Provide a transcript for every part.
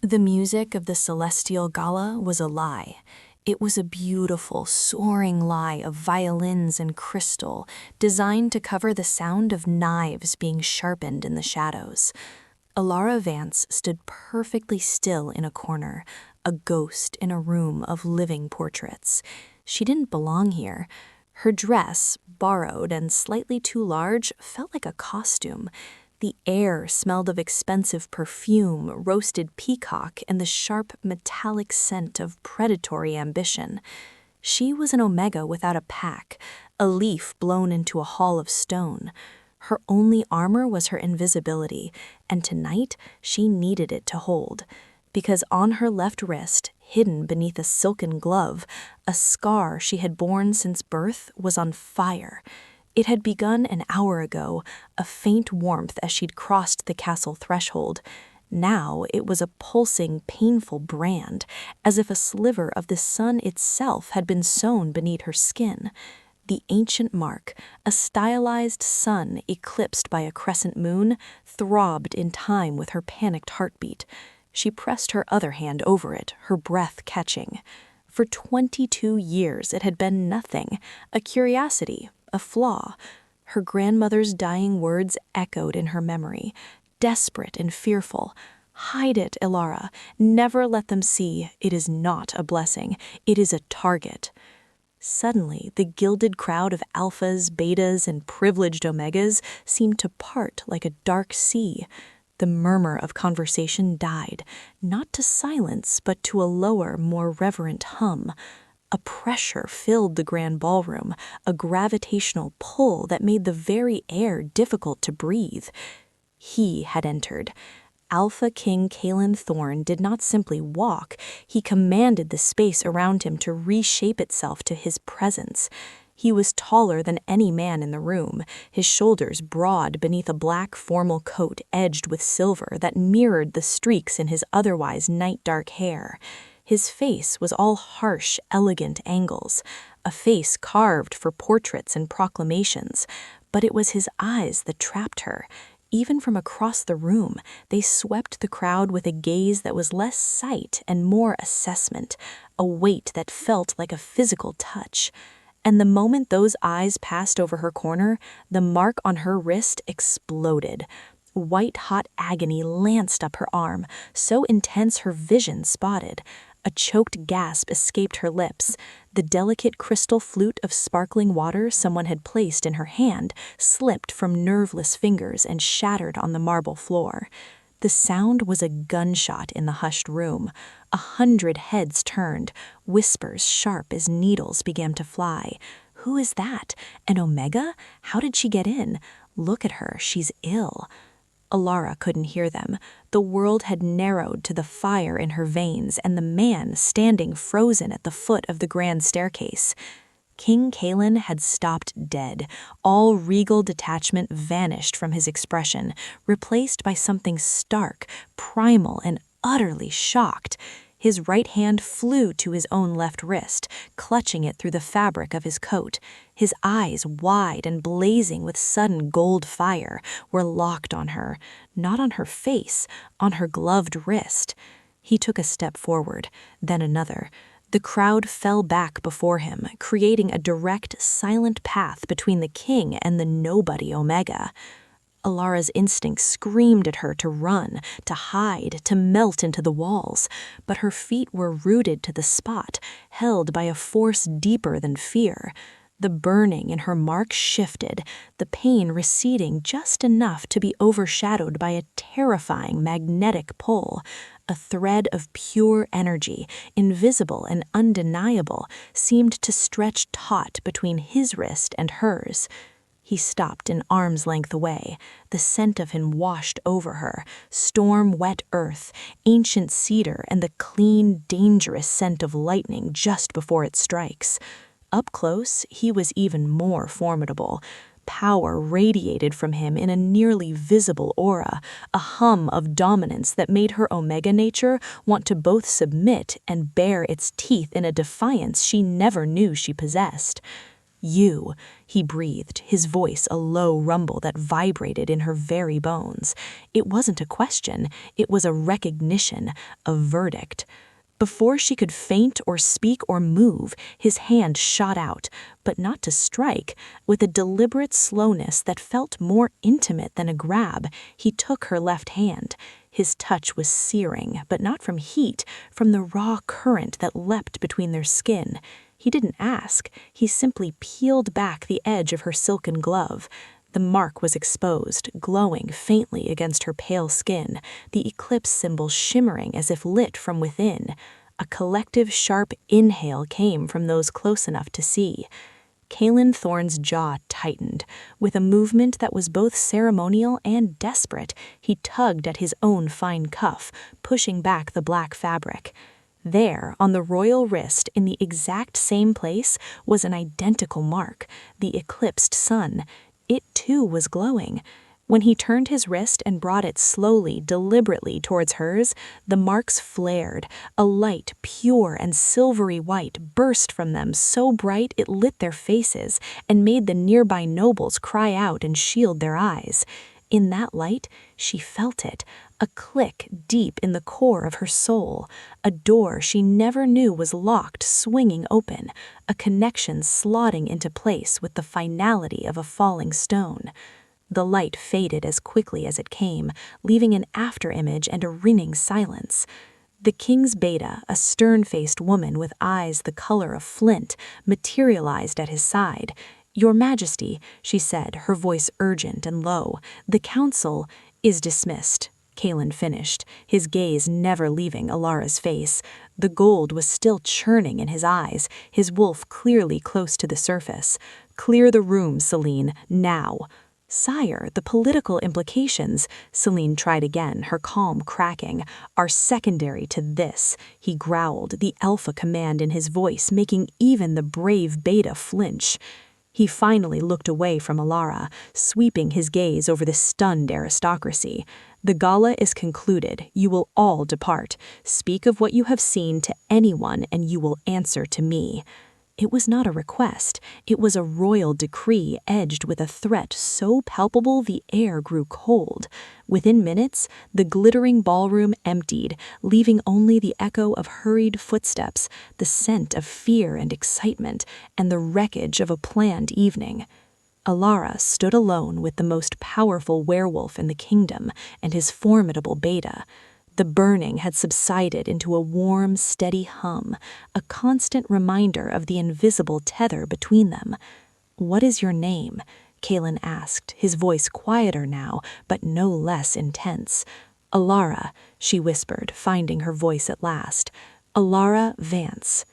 The music of the Celestial Gala was a lie. It was a beautiful, soaring lie of violins and crystal, designed to cover the sound of knives being sharpened in the shadows. Elara Vance stood perfectly still in a corner, a ghost in a room of living portraits. She didn't belong here. Her dress, borrowed and slightly too large, felt like a costume. The air smelled of expensive perfume, roasted peacock, and the sharp, metallic scent of predatory ambition. She was an Omega without a pack, a leaf blown into a hall of stone. Her only armor was her invisibility, and tonight she needed it to hold. Because on her left wrist, hidden beneath a silken glove, a scar she had borne since birth was on fire. It had begun an hour ago, a faint warmth as she'd crossed the castle threshold. Now it was a pulsing, painful brand, as if a sliver of the sun itself had been sewn beneath her skin. The ancient mark, a stylized sun eclipsed by a crescent moon, throbbed in time with her panicked heartbeat. She pressed her other hand over it, her breath catching. For 22 years it had been nothing, a curiosity, a flaw. Her grandmother's dying words echoed in her memory, desperate and fearful. "Hide it, Elara. Never let them see. It is not a blessing. It is a target." Suddenly, the gilded crowd of alphas, betas, and privileged omegas seemed to part like a dark sea. The murmur of conversation died, not to silence, but to a lower, more reverent hum. A pressure filled the grand ballroom, a gravitational pull that made the very air difficult to breathe. He had entered. Alphaking Kaelen Thorne did not simply walk, he commanded the space around him to reshape itself to his presence. He was taller than any man in the room, his shoulders broad beneath a black formal coat edged with silver that mirrored the streaks in his otherwise night-dark hair. His face was all harsh, elegant angles, a face carved for portraits and proclamations, but it was his eyes that trapped her. Even from across the room, they swept the crowd with a gaze that was less sight and more assessment, a weight that felt like a physical touch. And the moment those eyes passed over her corner, the mark on her wrist exploded. White-hot agony lanced up her arm, so intense her vision spotted. A choked gasp escaped her lips. The delicate crystal flute of sparkling water someone had placed in her hand slipped from nerveless fingers and shattered on the marble floor. The sound was a gunshot in the hushed room. 100 heads turned. Whispers sharp as needles began to fly. "Who is that? An Omega? How did she get in? Look at her, she's ill." Elara couldn't hear them. The world had narrowed to the fire in her veins and the man standing frozen at the foot of the grand staircase. King Kaelen had stopped dead. All regal detachment vanished from his expression, replaced by something stark, primal, and utterly shocked. His right hand flew to his own left wrist, clutching it through the fabric of his coat. His eyes, wide and blazing with sudden gold fire, were locked on her, not on her face, on her gloved wrist. He took a step forward, then another. The crowd fell back before him, creating a direct, silent path between the king and the nobody Omega. Elara's instincts screamed at her to run, to hide, to melt into the walls, but her feet were rooted to the spot, held by a force deeper than fear. The burning in her mark shifted, the pain receding just enough to be overshadowed by a terrifying magnetic pull. A thread of pure energy, invisible and undeniable, seemed to stretch taut between his wrist and hers. He stopped an arm's length away. The scent of him washed over her, storm-wet earth, ancient cedar, and the clean, dangerous scent of lightning just before it strikes. Up close, he was even more formidable. Power radiated from him in a nearly visible aura, a hum of dominance that made her Omega nature want to both submit and bare its teeth in a defiance she never knew she possessed. You, he breathed, his voice a low rumble that vibrated in her very bones. It wasn't a question, it was a recognition, a verdict. Before she could feint or speak or move, his hand shot out, but not to strike. With a deliberate slowness that felt more intimate than a grab, he took her left hand. His touch was searing, but not from heat, from the raw current that leapt between their skin. He didn't ask, he simply peeled back the edge of her silken glove. The mark was exposed, glowing faintly against her pale skin, the eclipse symbol shimmering as if lit from within. A collective sharp inhale came from those close enough to see. Kaelen Thorne's jaw tightened. With a movement that was both ceremonial and desperate, he tugged at his own fine cuff, pushing back the black fabric. There, on the royal wrist, in the exact same place, was an identical mark, the eclipsed sun. It too was glowing. When he turned his wrist and brought it slowly, deliberately towards hers, the marks flared. A light, pure and silvery white, burst from them so bright it lit their faces and made the nearby nobles cry out and shield their eyes. In that light, she felt it, a click deep in the core of her soul, a door she never knew was locked swinging open, a connection slotting into place with the finality of a falling stone. The light faded as quickly as it came, leaving an afterimage and a ringing silence. The king's beta, a stern-faced woman with eyes the color of flint, materialized at his side. "Your Majesty," she said, her voice urgent and low, "the council is dismissed." Kaelen finished, his gaze never leaving Elara's face. The gold was still churning in his eyes, his wolf clearly close to the surface. "Clear the room, Celine, now." "Sire, the political implications," Celine tried again, her calm cracking, "are secondary to this," he growled, the alpha command in his voice making even the brave beta flinch. He finally looked away from Elara, sweeping his gaze over the stunned aristocracy. "The gala is concluded. You will all depart. Speak of what you have seen to anyone and you will answer to me." It was not a request. It was a royal decree edged with a threat so palpable the air grew cold. Within minutes, the glittering ballroom emptied, leaving only the echo of hurried footsteps, the scent of fear and excitement, and the wreckage of a planned evening. Elara stood alone with the most powerful werewolf in the kingdom and his formidable beta. The burning had subsided into a warm, steady hum, a constant reminder of the invisible tether between them. "What is your name?" Kaelen asked, his voice quieter now, but no less intense. "Elara," she whispered, finding her voice at last. "Elara Vance."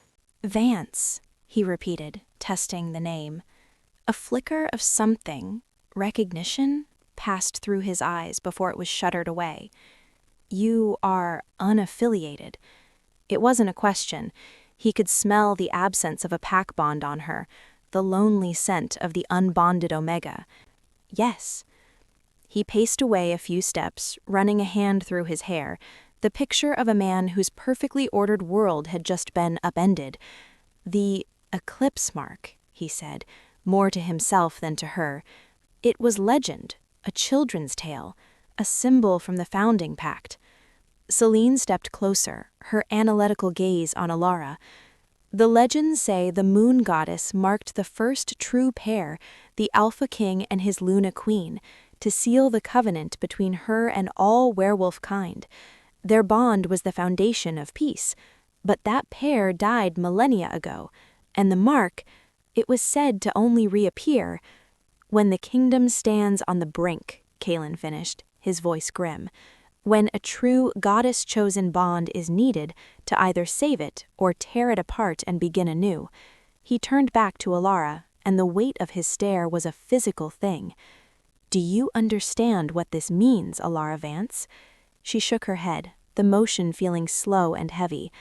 "Vance," he repeated, testing the name. A flicker of something, recognition, passed through his eyes before it was shuttered away. "You are unaffiliated." It wasn't a question. He could smell the absence of a pack bond on her, the lonely scent of the unbonded Omega. "Yes." He paced away a few steps, running a hand through his hair, the picture of a man whose perfectly ordered world had just been upended. "The eclipse mark," he said, more to himself than to her. "It was legend, a children's tale, a symbol from the founding pact." Celine stepped closer, her analytical gaze on Elara. "The legends say the moon goddess marked the first true pair, the alphaking and his Luna queen, to seal the covenant between her and all werewolf kind. Their bond was the foundation of peace, but that pair died millennia ago, and the mark, it was said to only reappear when the kingdom stands on the brink," Kaelen finished, his voice grim. "When a true goddess-chosen bond is needed to either save it or tear it apart and begin anew." He turned back to Elara, and the weight of his stare was a physical thing. "Do you understand what this means, Elara Vance?" She shook her head, the motion feeling slow and heavy.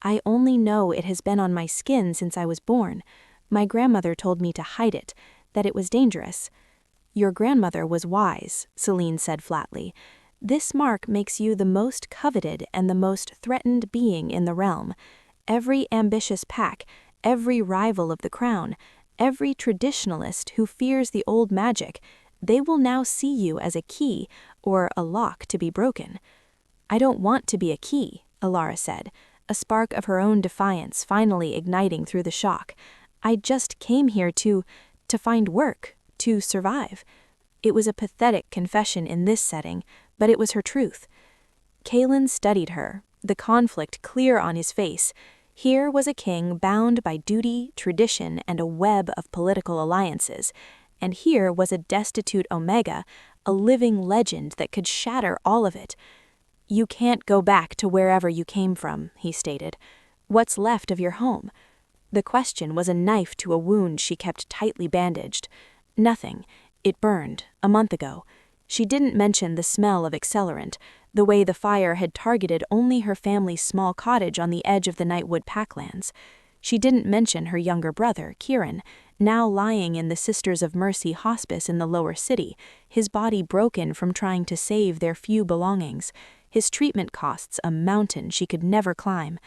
"I only know it has been on my skin since I was born. My grandmother told me to hide it, that it was dangerous." "Your grandmother was wise," Celine said flatly. "This mark makes you the most coveted and the most threatened being in the realm. Every ambitious pack, every rival of the crown, Every traditionalist who fears the old magic, they will now see you as a key or a lock to be broken. I don't want to be a key, Elara said, a spark of her own defiance finally igniting through the shock. I just came here to find work, to survive. It was a pathetic confession in this setting, but it was her truth. Kaelen studied her, the conflict clear on his face. Here was a king bound by duty, tradition, and a web of political alliances, and here was a destitute Omega, a living legend that could shatter all of it. You can't go back to wherever you came from, he stated. What's left of your home? The question was a knife to a wound she kept tightly bandaged. Nothing. It burned, a month ago. She didn't mention the smell of accelerant, the way the fire had targeted only her family's small cottage on the edge of the Nightwood Packlands. She didn't mention her younger brother, Kieran, now lying in the Sisters of Mercy hospice in the lower city, his body broken from trying to save their few belongings, his treatment costs a mountain she could never climb.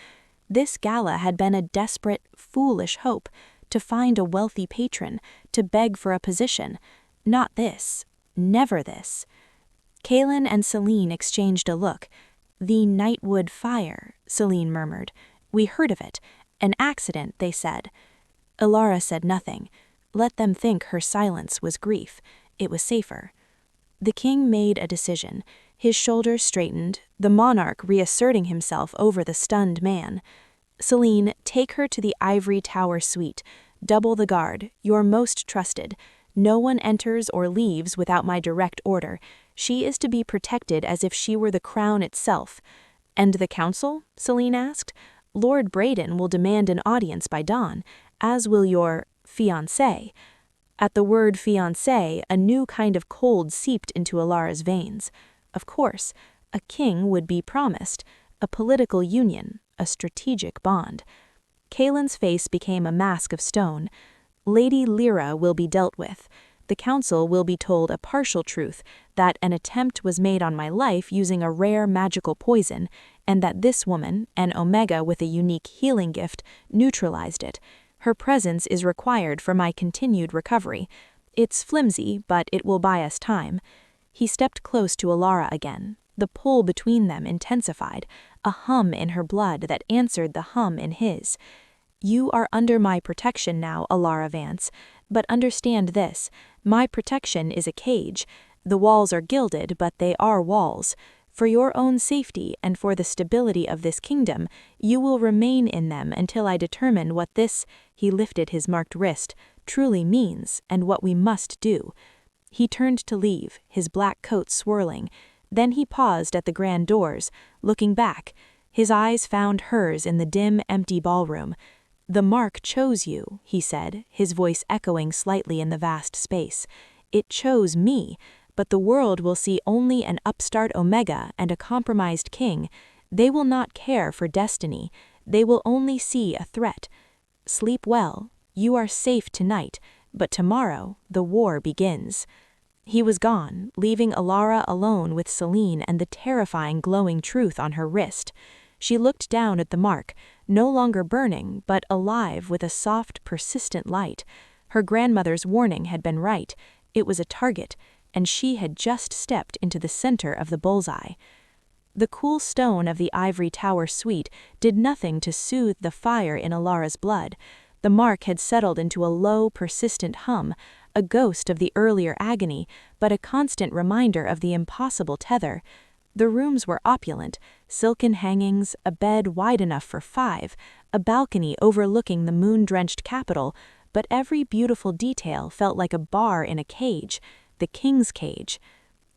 This gala had been a desperate, foolish hope, to find a wealthy patron, to beg for a position. Not this. Never this. Kaelen and Celine exchanged a look. The Nightwood fire, Celine murmured. We heard of it. An accident, they said. Elara said nothing. Let them think her silence was grief. It was safer. The king made a decision. His shoulders straightened, the monarch reasserting himself over the stunned man. Celine, take her to the Ivory Tower suite. Double the guard, your most trusted. No one enters or leaves without my direct order. She is to be protected as if she were the crown itself. And the council? Celine asked. Lord Braden will demand an audience by dawn, as will your fiancé. At the word fiancé, a new kind of cold seeped into Elara's veins. Of course, a king would be promised, a political union, a strategic bond. Kaelen's face became a mask of stone. Lady Lyra will be dealt with. The council will be told a partial truth, that an attempt was made on my life using a rare magical poison, and that this woman, an Omega with a unique healing gift, neutralized it. Her presence is required for my continued recovery. It's flimsy, but it will buy us time. He stepped close to Elara again. The pull between them intensified, a hum in her blood that answered the hum in his. You are under my protection now, Elara Vance, but understand this, my protection is a cage. The walls are gilded, but they are walls. For your own safety and for the stability of this kingdom, you will remain in them until I determine what this, he lifted his marked wrist, truly means and what we must do. He turned to leave, his black coat swirling. Then he paused at the grand doors, looking back. His eyes found hers in the dim, empty ballroom. The mark chose you, he said, his voice echoing slightly in the vast space. It chose me, but the world will see only an upstart Omega and a compromised king. They will not care for destiny. They will only see a threat. Sleep well. You are safe tonight, but tomorrow the war begins. He was gone, leaving Elara alone with Celine and the terrifying glowing truth on her wrist. She looked down at the mark, no longer burning, but alive with a soft, persistent light. Her grandmother's warning had been right. It was a target, and she had just stepped into the center of the bullseye. The cool stone of the Ivory Tower suite did nothing to soothe the fire in Elara's blood. The mark had settled into a low, persistent hum, a ghost of the earlier agony, but a constant reminder of the impossible tether. The rooms were opulent, silken hangings, a bed wide enough for 5, a balcony overlooking the moon-drenched capital, but every beautiful detail felt like a bar in a cage, the king's cage.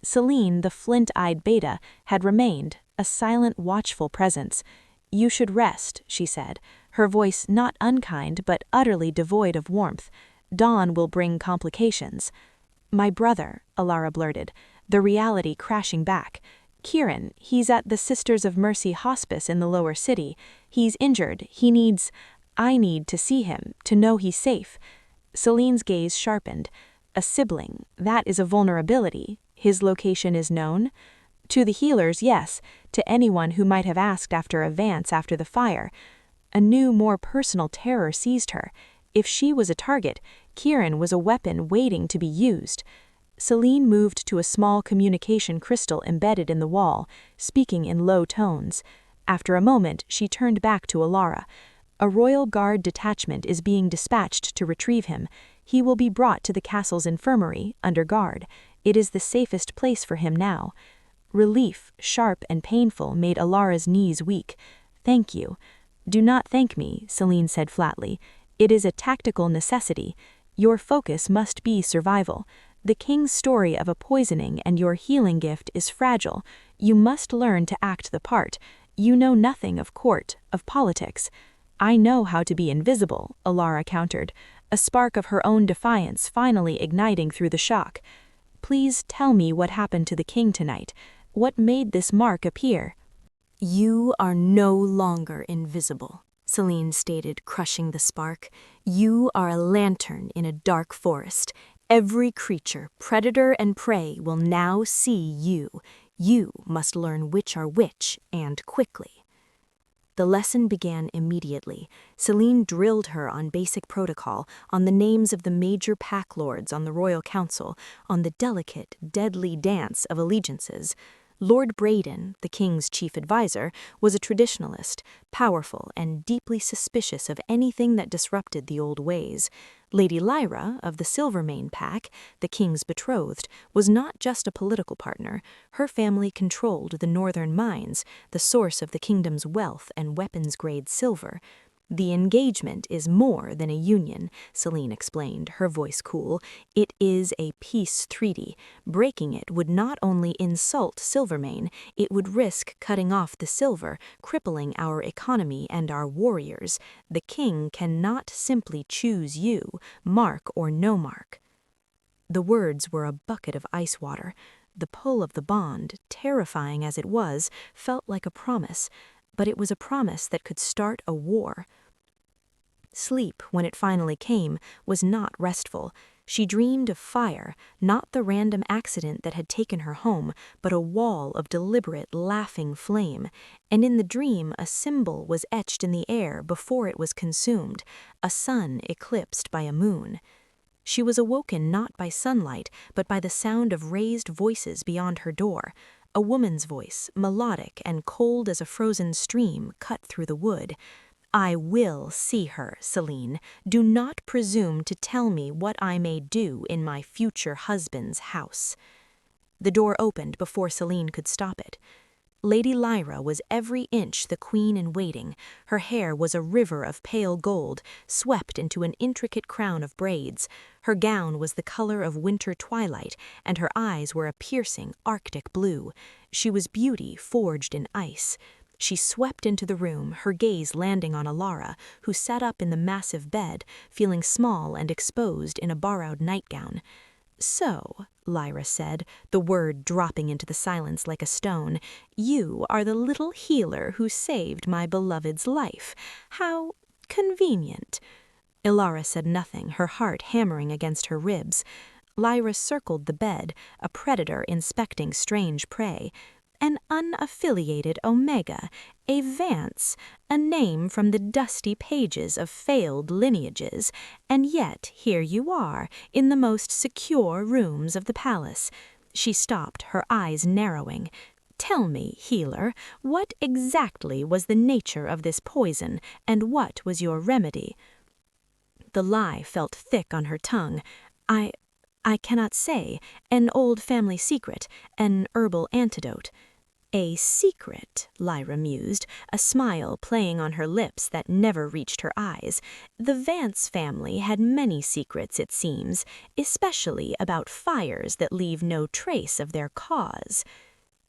Celine, the flint-eyed beta, had remained, a silent, watchful presence. You should rest, she said, her voice not unkind but utterly devoid of warmth. Dawn will bring complications. My brother, Elara blurted, the reality crashing back. Kieran, he's at the Sisters of Mercy hospice in the lower city. He's injured. I need to see him, to know he's safe. Celine's gaze sharpened. A sibling, that is a vulnerability. His location is known? To the healers, yes. To anyone who might have asked after a Vance after the fire. A new, more personal terror seized her. If she was a target, Kieran was a weapon waiting to be used. Celine moved to a small communication crystal embedded in the wall, speaking in low tones. After a moment, she turned back to Elara. A royal guard detachment is being dispatched to retrieve him. He will be brought to the castle's infirmary, under guard. It is the safest place for him now. Relief, sharp and painful, made Elara's knees weak. "Thank you." "Do not thank me," Celine said flatly. "It is a tactical necessity. Your focus must be survival. The king's story of a poisoning and your healing gift is fragile. You must learn to act the part. You know nothing of court, of politics." "I know how to be invisible," Elara countered, a spark of her own defiance finally igniting through the shock. "Please tell me what happened to the king tonight. What made this mark appear?" "You are no longer invisible," Celine stated, crushing the spark. "You are a lantern in a dark forest. Every creature, predator and prey, will now see you. You must learn which are which, and quickly." The lesson began immediately. Celine drilled her on basic protocol, on the names of the major pack lords on the Royal Council, on the delicate, deadly dance of allegiances. Lord Braden, the king's chief advisor, was a traditionalist, powerful and deeply suspicious of anything that disrupted the old ways. Lady Lyra, of the Silvermane pack, the king's betrothed, was not just a political partner. Her family controlled the northern mines, the source of the kingdom's wealth and weapons-grade silver. "The engagement is more than a union," Celine explained, her voice cool. "It is a peace treaty. Breaking it would not only insult Silvermane, it would risk cutting off the silver, crippling our economy and our warriors. The king cannot simply choose you, mark or no mark." The words were a bucket of ice water. The pull of the bond, terrifying as it was, felt like a promise. But it was a promise that could start a war. Sleep, when it finally came, was not restful. She dreamed of fire, not the random accident that had taken her home, but a wall of deliberate, laughing flame. And in the dream, a symbol was etched in the air before it was consumed, a sun eclipsed by a moon. She was awoken not by sunlight, but by the sound of raised voices beyond her door. A woman's voice, melodic and cold as a frozen stream, cut through the wood. "I will see her, Celine. Do not presume to tell me what I may do in my future husband's house." The door opened before Celine could stop it. Lady Lyra was every inch the queen in waiting. Her hair was a river of pale gold, swept into an intricate crown of braids. Her gown was the color of winter twilight, and her eyes were a piercing arctic blue. She was beauty forged in ice. She swept into the room, her gaze landing on Elara, who sat up in the massive bed, feeling small and exposed in a borrowed nightgown. "So," Lyra said, the word dropping into the silence like a stone, "you are the little healer who saved my beloved's life. How convenient." Elara said nothing, her heart hammering against her ribs. Lyra circled the bed, a predator inspecting strange prey. "An unaffiliated Omega, a Vance, a name from the dusty pages of failed lineages, and yet here you are, in the most secure rooms of the palace." She stopped, her eyes narrowing. "Tell me, healer, what exactly was the nature of this poison, and what was your remedy?" The lie felt thick on her tongue. I cannot say. An old family secret, an herbal antidote." "A secret," Lyra mused, a smile playing on her lips that never reached her eyes. "The Vance family had many secrets, it seems, especially about fires that leave no trace of their cause."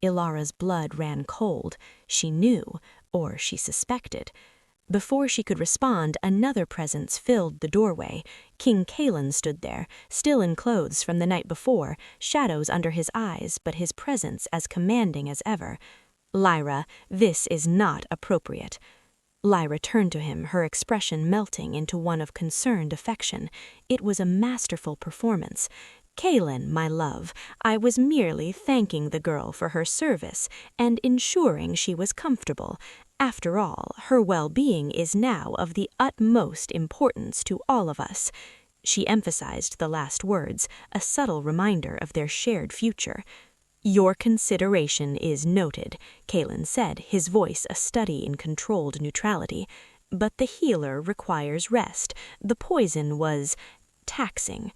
Elara's blood ran cold. She knew, or she suspected. Before she could respond, another presence filled the doorway. King Kaelen stood there, still in clothes from the night before, shadows under his eyes, but his presence as commanding as ever. "Lyra, this is not appropriate." Lyra turned to him, her expression melting into one of concerned affection. It was a masterful performance. "Kaelen, my love, I was merely thanking the girl for her service and ensuring she was comfortable. After all, her well-being is now of the utmost importance to all of us. She emphasized the last words, a subtle reminder of their shared future. Your consideration is noted, Kaelen said, his voice a study in controlled neutrality. But the healer requires rest. The poison was taxing.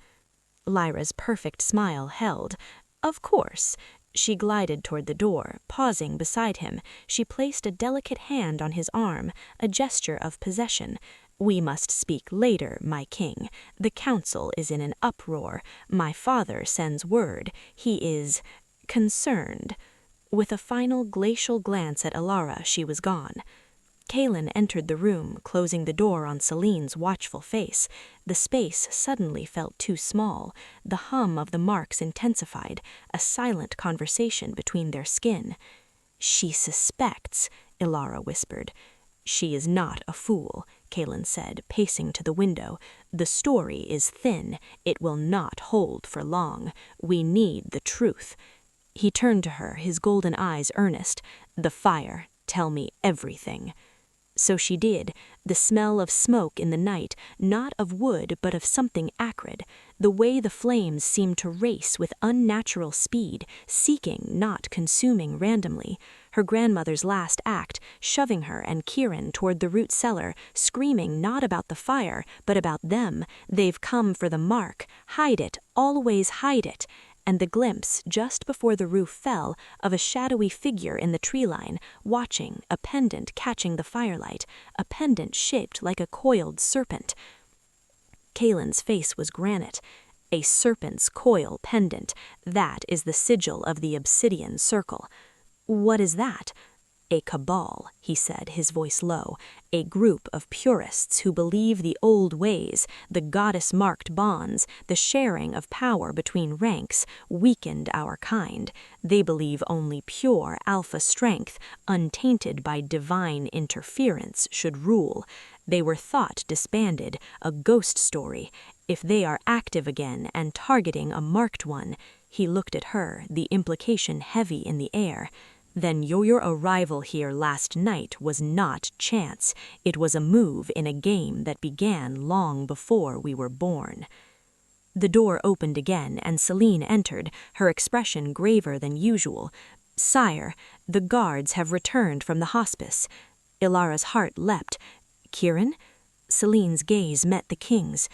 Lyra's perfect smile held. Of course. She glided toward the door, pausing beside him. She placed a delicate hand on his arm, a gesture of possession. We must speak later, my king. The council is in an uproar. My father sends word. He is concerned. With a final glacial glance at Elara, she was gone. Kaelen entered the room, closing the door on Celine's watchful face. The space suddenly felt too small. The hum of the marks intensified, a silent conversation between their skin. She suspects, Elara whispered. She is not a fool, Kaelen said, pacing to the window. The story is thin. It will not hold for long. We need the truth. He turned to her, his golden eyes earnest. The fire. Tell me everything. So she did, the smell of smoke in the night, not of wood but of something acrid, the way the flames seemed to race with unnatural speed, seeking, not consuming randomly. Her grandmother's last act, shoving her and Kieran toward the root cellar, screaming not about the fire, but about them. They've come for the mark. Hide it, always hide it. And the glimpse, just before the roof fell, of a shadowy figure in the tree line, watching, a pendant catching the firelight, a pendant shaped like a coiled serpent. Kaelen's face was granite. A serpent's coil pendant, that is the sigil of the Obsidian Circle. What is that? A cabal, he said, his voice low, a group of purists who believe the old ways, the goddess-marked bonds, the sharing of power between ranks, weakened our kind. They believe only pure alpha strength, untainted by divine interference, should rule. They were thought disbanded, a ghost story. If they are active again and targeting a marked one, he looked at her, the implication heavy in the air. Then your arrival here last night was not chance. It was a move in a game that began long before we were born. The door opened again and Celine entered, her expression graver than usual. Sire, the guards have returned from the hospice. Elara's heart leapt. Kieran? Celine's gaze met the king's.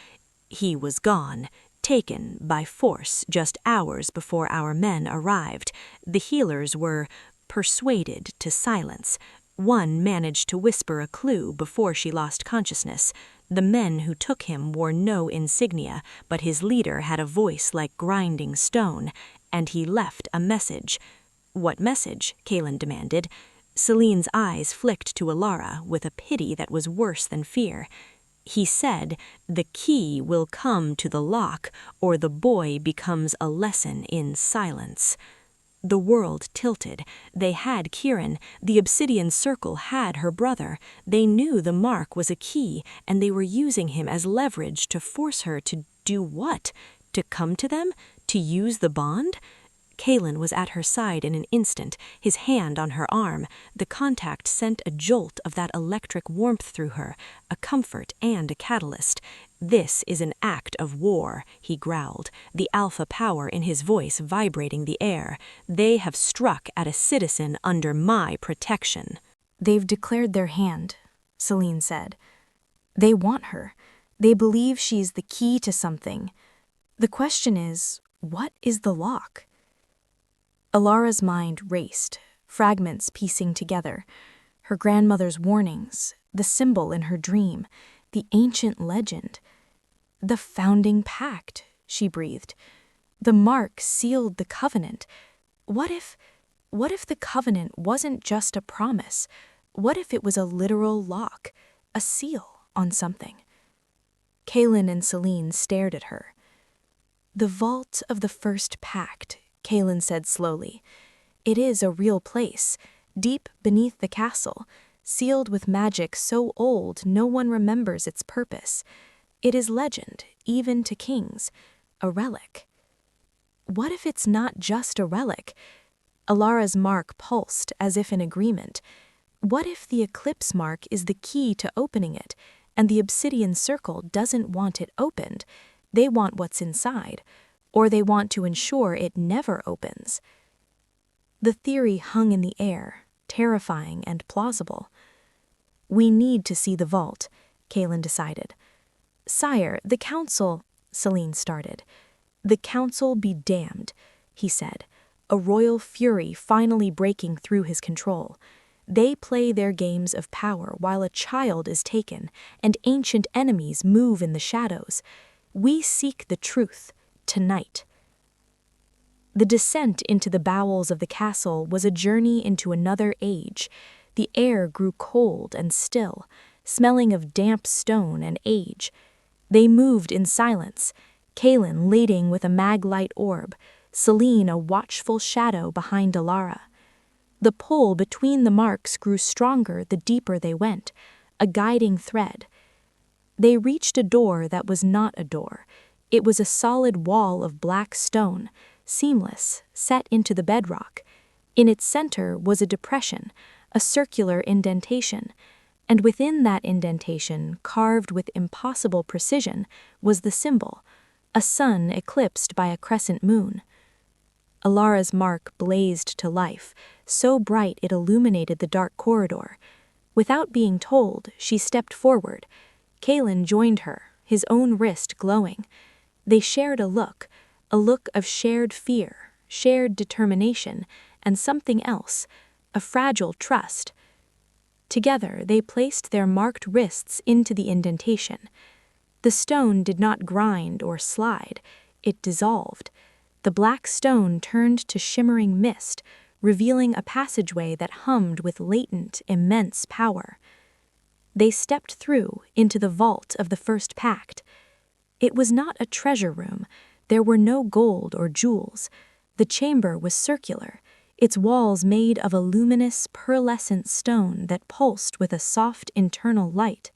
He was gone. Taken by force just hours before our men arrived. The healers were persuaded to silence. One managed to whisper a clue before she lost consciousness. The men who took him wore no insignia, but his leader had a voice like grinding stone, and he left a message. What message? Kaelen demanded. Celine's eyes flicked to Elara with a pity that was worse than fear. He said, the key will come to the lock, or the boy becomes a lesson in silence. The world tilted. They had Kieran. The Obsidian Circle had her brother. They knew the mark was a key, and they were using him as leverage to force her to do what? To come to them? To use the bond? Kaelen was at her side in an instant, his hand on her arm. The contact sent a jolt of that electric warmth through her, a comfort and a catalyst. This is an act of war, he growled, the alpha power in his voice vibrating the air. They have struck at a citizen under my protection. They've declared their hand, Celine said. They want her. They believe she's the key to something. The question is, what is the lock? Elara's mind raced, fragments piecing together. Her grandmother's warnings, the symbol in her dream, the ancient legend. The founding pact, she breathed. The mark sealed the covenant. What if the covenant wasn't just a promise? What if it was a literal lock, a seal on something? Kaelen and Celine stared at her. The vault of the first pact, Kaelen said slowly. It is a real place, deep beneath the castle, sealed with magic so old no one remembers its purpose. It is legend, even to kings, a relic. What if it's not just a relic? Elara's mark pulsed as if in agreement. What if the eclipse mark is the key to opening it, and the Obsidian Circle doesn't want it opened? They want what's inside, or they want to ensure it never opens. The theory hung in the air, terrifying and plausible. We need to see the vault, Kaelen decided. Sire, the council, Celine started. The council be damned, he said, a royal fury finally breaking through his control. They play their games of power while a child is taken and ancient enemies move in the shadows. We seek the truth, tonight. The descent into the bowels of the castle was a journey into another age. The air grew cold and still, smelling of damp stone and age. They moved in silence, Kaelen leading with a mag-light orb, Celine a watchful shadow behind Elara. The pull between the marks grew stronger the deeper they went, a guiding thread. They reached a door that was not a door. It was a solid wall of black stone, seamless, set into the bedrock. In its center was a depression, a circular indentation, and within that indentation, carved with impossible precision, was the symbol, a sun eclipsed by a crescent moon. Elara's mark blazed to life, so bright it illuminated the dark corridor. Without being told, she stepped forward. Kaelen joined her, his own wrist glowing. They shared a look of shared fear, shared determination, and something else, a fragile trust. Together, they placed their marked wrists into the indentation. The stone did not grind or slide, it dissolved. The black stone turned to shimmering mist, revealing a passageway that hummed with latent, immense power. They stepped through into the vault of the first pact. It was not a treasure room. There were no gold or jewels. The chamber was circular, its walls made of a luminous, pearlescent stone that pulsed with a soft internal light.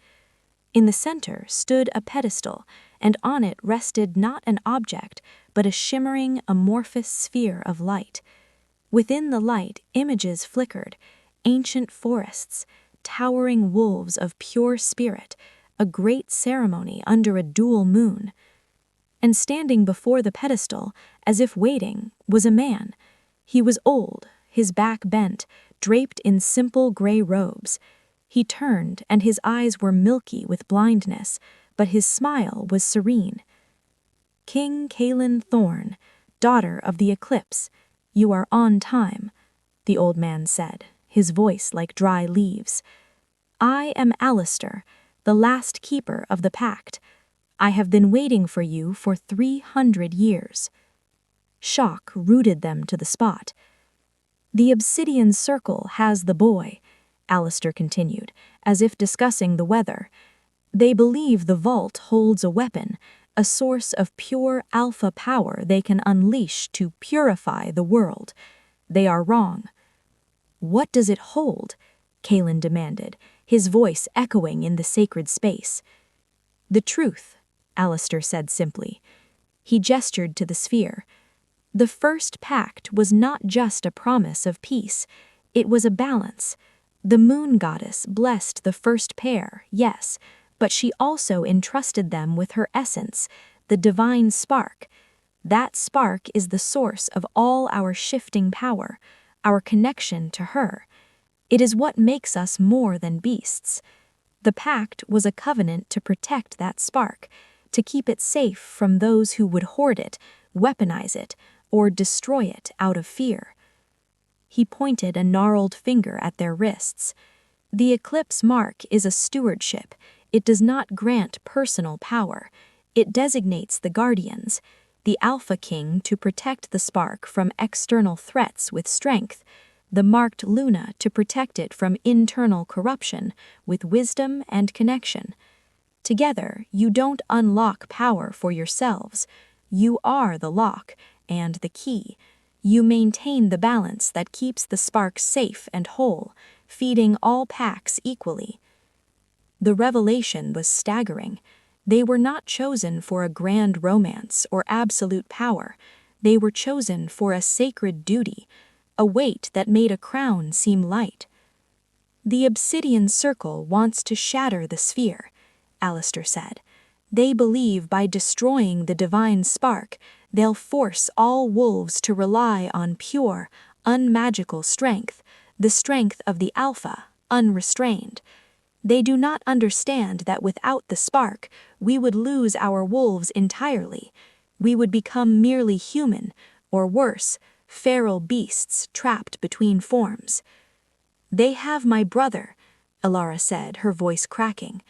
In the center stood a pedestal, and on it rested not an object, but a shimmering, amorphous sphere of light. Within the light, images flickered, ancient forests, towering wolves of pure spirit, a great ceremony under a dual moon. And standing before the pedestal, as if waiting, was a man. He was old, his back bent, draped in simple gray robes. He turned, and his eyes were milky with blindness, but his smile was serene. King Kaelen Thorne, daughter of the eclipse, you are on time, the old man said, his voice like dry leaves. I am Alistair, the last keeper of the pact. I have been waiting for you for 300 years. Shock rooted them to the spot. The Obsidian Circle has the boy, Alistair continued, as if discussing the weather. They believe the vault holds a weapon, a source of pure alpha power they can unleash to purify the world. They are wrong. What does it hold? Kaelen demanded, his voice echoing in the sacred space. The truth, Alistair said simply. He gestured to the sphere. The first pact was not just a promise of peace. It was a balance. The moon goddess blessed the first pair, yes, but she also entrusted them with her essence, the divine spark. That spark is the source of all our shifting power, our connection to her. It is what makes us more than beasts. The pact was a covenant to protect that spark, to keep it safe from those who would hoard it, weaponize it, or destroy it out of fear. He pointed a gnarled finger at their wrists. The eclipse mark is a stewardship. It does not grant personal power. It designates the guardians, the alphaking to protect the spark from external threats with strength, the marked Luna to protect it from internal corruption with wisdom and connection. Together, you don't unlock power for yourselves. You are the lock and the key. You maintain the balance that keeps the spark safe and whole, feeding all packs equally. The revelation was staggering. They were not chosen for a grand romance or absolute power. They were chosen for a sacred duty, a weight that made a crown seem light. "The Obsidian Circle wants to shatter the sphere," Alistair said. "They believe by destroying the divine spark, they'll force all wolves to rely on pure, unmagical strength, the strength of the alpha, unrestrained. They do not understand that without the spark, we would lose our wolves entirely. We would become merely human, or worse, feral beasts trapped between forms." "They have my brother," Elara said, her voice cracking.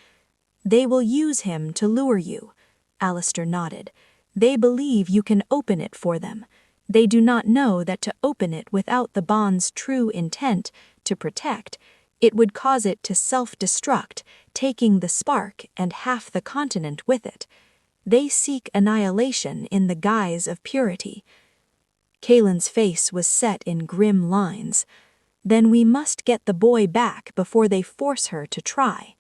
"They will use him to lure you," Alistair nodded. "They believe you can open it for them. They do not know that to open it without the bond's true intent, to protect, it would cause it to self-destruct, taking the spark and half the continent with it. They seek annihilation in the guise of purity." Kaelen's face was set in grim lines. "Then we must get the boy back before they force her to try."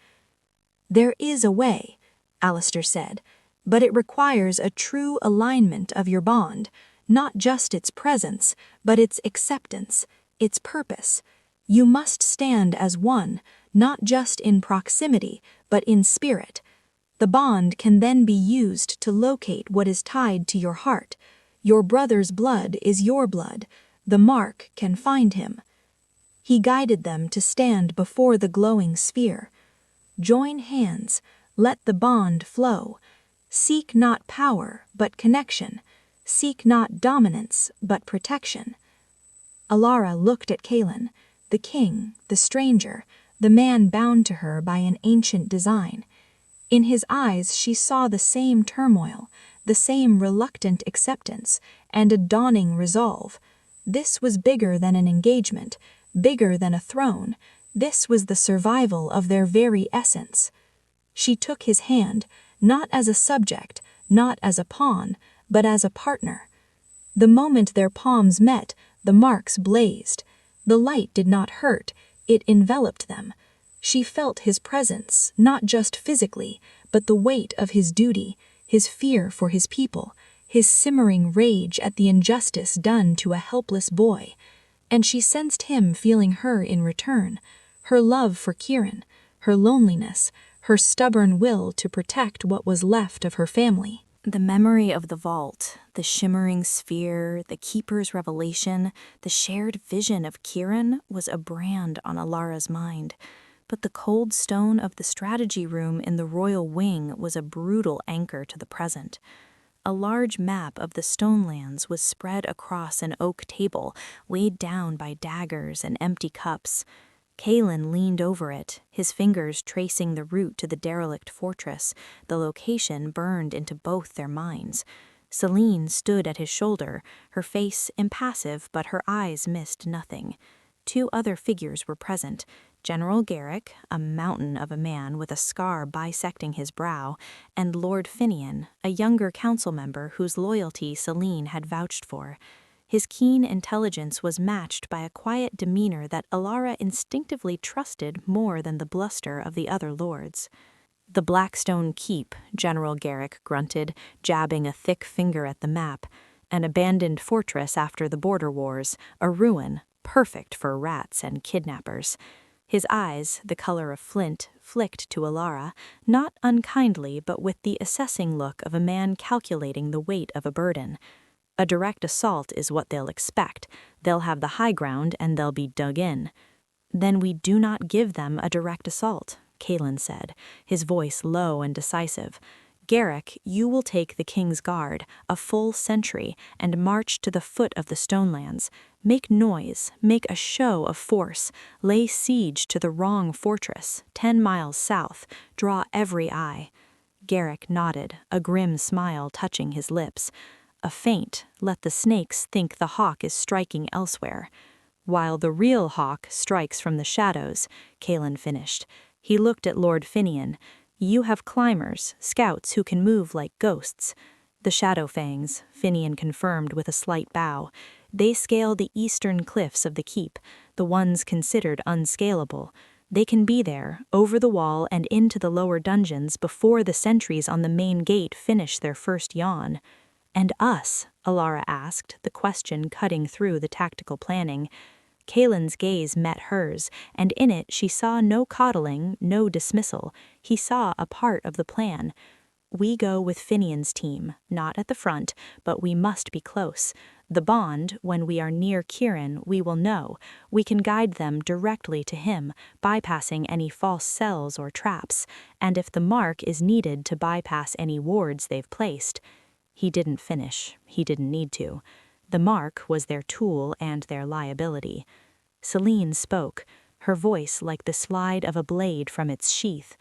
"There is a way," Alistair said, "but it requires a true alignment of your bond, not just its presence, but its acceptance, its purpose. You must stand as one, not just in proximity, but in spirit. The bond can then be used to locate what is tied to your heart. Your brother's blood is your blood. The mark can find him." He guided them to stand before the glowing sphere. "Join hands, let the bond flow. Seek not power, but connection. Seek not dominance, but protection." Elara looked at Kaelen, the king, the stranger, the man bound to her by an ancient design. In his eyes she saw the same turmoil, the same reluctant acceptance, and a dawning resolve. This was bigger than an engagement, bigger than a throne. This was the survival of their very essence. She took his hand, not as a subject, not as a pawn, but as a partner. The moment their palms met, the marks blazed. The light did not hurt, it enveloped them. She felt his presence, not just physically, but the weight of his duty, his fear for his people, his simmering rage at the injustice done to a helpless boy. And she sensed him feeling her in return, her love for Kieran, her loneliness, her stubborn will to protect what was left of her family. The memory of the vault, the shimmering sphere, the keeper's revelation, the shared vision of Kieran was a brand on Elara's mind. But the cold stone of the strategy room in the royal wing was a brutal anchor to the present. A large map of the Stonelands was spread across an oak table, weighed down by daggers and empty cups. Kaelen leaned over it, his fingers tracing the route to the derelict fortress, the location burned into both their minds. Celine stood at his shoulder, her face impassive, but her eyes missed nothing. Two other figures were present, General Garrick, a mountain of a man with a scar bisecting his brow, and Lord Finian, a younger council member whose loyalty Celine had vouched for. His keen intelligence was matched by a quiet demeanor that Elara instinctively trusted more than the bluster of the other lords. "The Blackstone Keep," General Garrick grunted, jabbing a thick finger at the map. "An abandoned fortress after the border wars, a ruin, perfect for rats and kidnappers." His eyes, the color of flint, flicked to Elara, not unkindly but with the assessing look of a man calculating the weight of a burden. "A direct assault is what they'll expect. They'll have the high ground and they'll be dug in." "Then we do not give them a direct assault," Kaelen said, his voice low and decisive. "Garrick, you will take the King's Guard, a full sentry, and march to the foot of the Stonelands. Make noise, make a show of force, lay siege to the wrong fortress, 10 miles south, draw every eye." Garrick nodded, a grim smile touching his lips. "A feint, let the snakes think the hawk is striking elsewhere." "While the real hawk strikes from the shadows," Kaelen finished. He looked at Lord Finian. "You have climbers, scouts who can move like ghosts." "The Shadowfangs," Finian confirmed with a slight bow. "They scale the eastern cliffs of the keep, the ones considered unscalable. They can be there, over the wall and into the lower dungeons before the sentries on the main gate finish their first yawn." "And us?" Elara asked, the question cutting through the tactical planning. Kaelen's gaze met hers, and in it she saw no coddling, no dismissal. He saw a part of the plan. We go with Finian's team, not at the front, but we must be close. The bond, when we are near Kieran, we will know. We can guide them directly to him, bypassing any false cells or traps, and if the mark is needed to bypass any wards they've placed. He didn't finish. He didn't need to. The mark was their tool and their liability. Celine spoke, her voice like the slide of a blade from its sheath.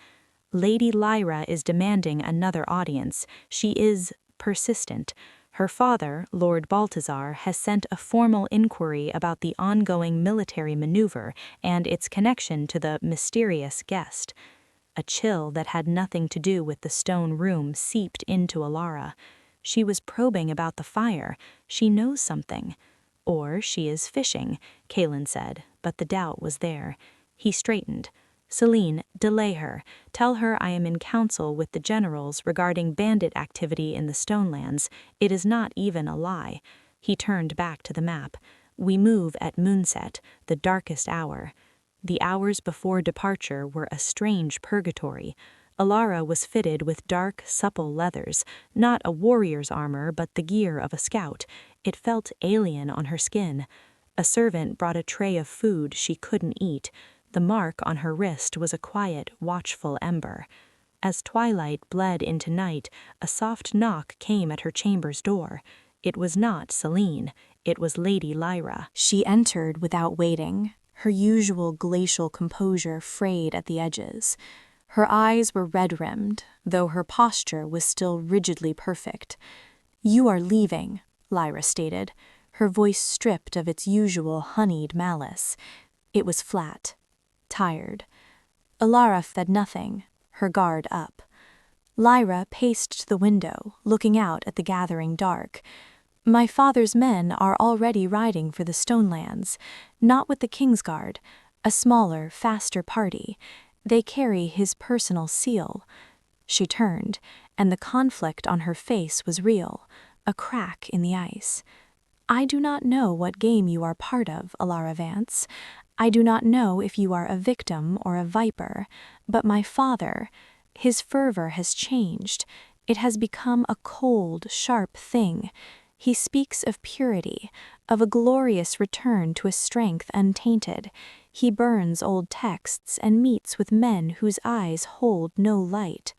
Lady Lyra is demanding another audience. She is persistent. Her father, Lord Baltazar, has sent a formal inquiry about the ongoing military maneuver and its connection to the mysterious guest. A chill that had nothing to do with the stone room seeped into Elara. She was probing about the fire. She knows something. Or she is fishing, Kaelen said, but the doubt was there. He straightened. Celine, delay her. Tell her I am in council with the generals regarding bandit activity in the Stonelands. It is not even a lie. He turned back to the map. We move at moonset, the darkest hour. The hours before departure were a strange purgatory. Elara was fitted with dark, supple leathers, not a warrior's armor but the gear of a scout. It felt alien on her skin. A servant brought a tray of food she couldn't eat. The mark on her wrist was a quiet, watchful ember. As twilight bled into night, a soft knock came at her chamber's door. It was not Celine. It was Lady Lyra. She entered without waiting, her usual glacial composure frayed at the edges. Her eyes were red-rimmed, though her posture was still rigidly perfect. "You are leaving," Lyra stated, her voice stripped of its usual honeyed malice. It was flat. Tired. Elara said nothing, her guard up. Lyra paced to the window, looking out at the gathering dark. "My father's men are already riding for the Stonelands, not with the Kingsguard, a smaller, faster party. They carry his personal seal." She turned, and the conflict on her face was real, a crack in the ice. "I do not know what game you are part of, Elara Vance. I do not know if you are a victim or a viper, but my father, his fervor has changed. It has become a cold, sharp thing. He speaks of purity, of a glorious return to a strength untainted. He burns old texts and meets with men whose eyes hold no light."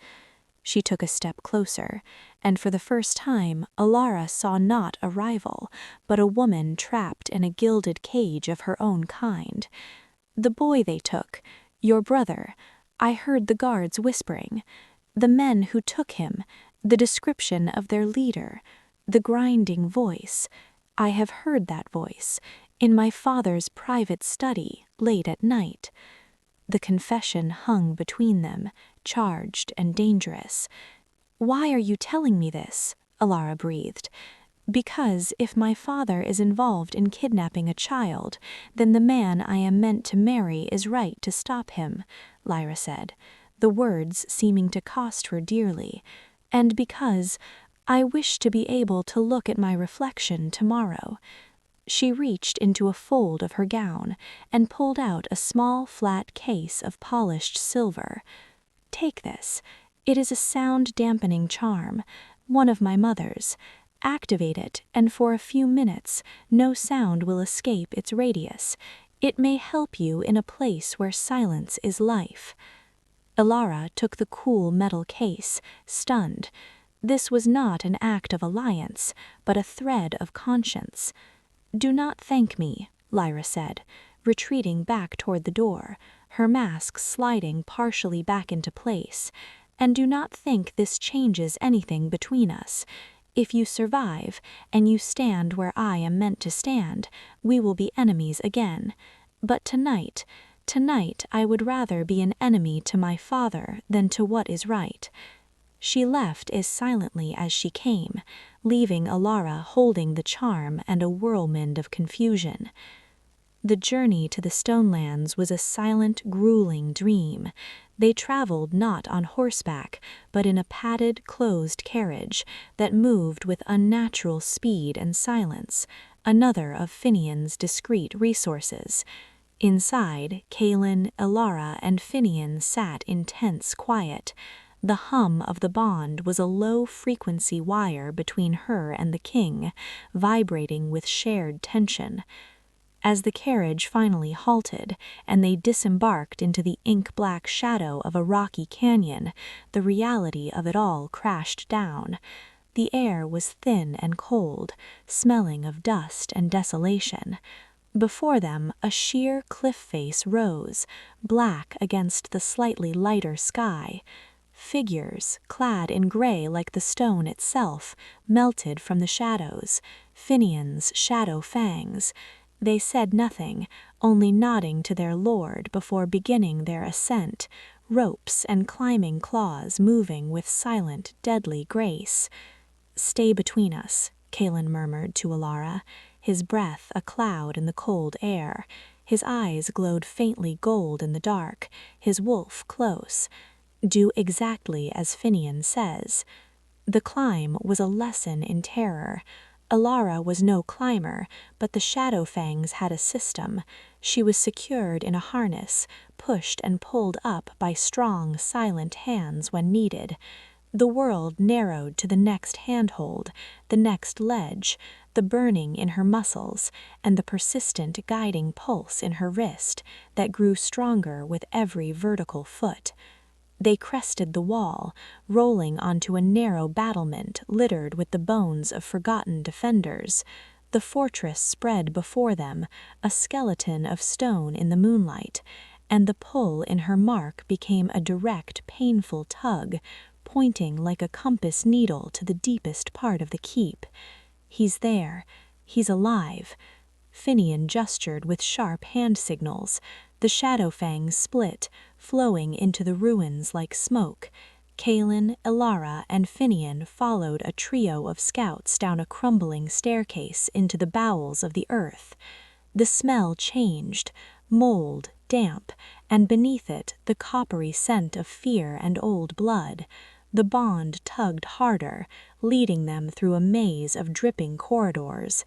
She took a step closer, and for the first time Elara saw not a rival, but a woman trapped in a gilded cage of her own kind. "The boy they took, your brother, I heard the guards whispering. The men who took him, the description of their leader, the grinding voice. I have heard that voice, in my father's private study, late at night." The confession hung between them, charged and dangerous. "Why are you telling me this?" Elara breathed. "Because if my father is involved in kidnapping a child, then the man I am meant to marry is right to stop him," Lyra said, the words seeming to cost her dearly. "And because I wish to be able to look at my reflection tomorrow." She reached into a fold of her gown and pulled out a small flat case of polished silver. "Take this. It is a sound-dampening charm, one of my mother's. Activate it, and for a few minutes no sound will escape its radius. It may help you in a place where silence is life." Elara took the cool metal case, stunned. This was not an act of alliance, but a thread of conscience. "Do not thank me," Lyra said, retreating back toward the door, her mask sliding partially back into place. "And do not think this changes anything between us. If you survive, and you stand where I am meant to stand, we will be enemies again. But tonight I would rather be an enemy to my father than to what is right." She left as silently as she came, leaving Elara holding the charm and a whirlwind of confusion. The journey to the Stonelands was a silent, grueling dream. They traveled not on horseback, but in a padded, closed carriage that moved with unnatural speed and silence, another of Finian's discreet resources. Inside, Kaelen, Elara, and Finian sat in tense quiet. The hum of the bond was a low-frequency wire between her and the king, vibrating with shared tension. As the carriage finally halted and they disembarked into the ink-black shadow of a rocky canyon, the reality of it all crashed down. The air was thin and cold, smelling of dust and desolation. Before them, a sheer cliff face rose, black against the slightly lighter sky. Figures, clad in gray like the stone itself, melted from the shadows, Finian's shadow fangs. They said nothing, only nodding to their lord before beginning their ascent, ropes and climbing claws moving with silent, deadly grace. "Stay between us," Kaelen murmured to Elara, his breath a cloud in the cold air. His eyes glowed faintly gold in the dark, his wolf close. "Do exactly as Finian says." The climb was a lesson in terror. Elara was no climber, but the shadow fangs had a system. She was secured in a harness, pushed and pulled up by strong, silent hands when needed. The world narrowed to the next handhold, the next ledge, the burning in her muscles, and the persistent guiding pulse in her wrist that grew stronger with every vertical foot. They crested the wall, rolling onto a narrow battlement littered with the bones of forgotten defenders. The fortress spread before them, a skeleton of stone in the moonlight, and the pull in her mark became a direct, painful tug, pointing like a compass needle to the deepest part of the keep. "He's there. He's alive." Finian gestured with sharp hand signals. The shadow fangs split, flowing into the ruins like smoke. Kaelen, Elara, and Finian followed a trio of scouts down a crumbling staircase into the bowels of the earth. The smell changed, mold, damp, and beneath it the coppery scent of fear and old blood. The bond tugged harder, leading them through a maze of dripping corridors.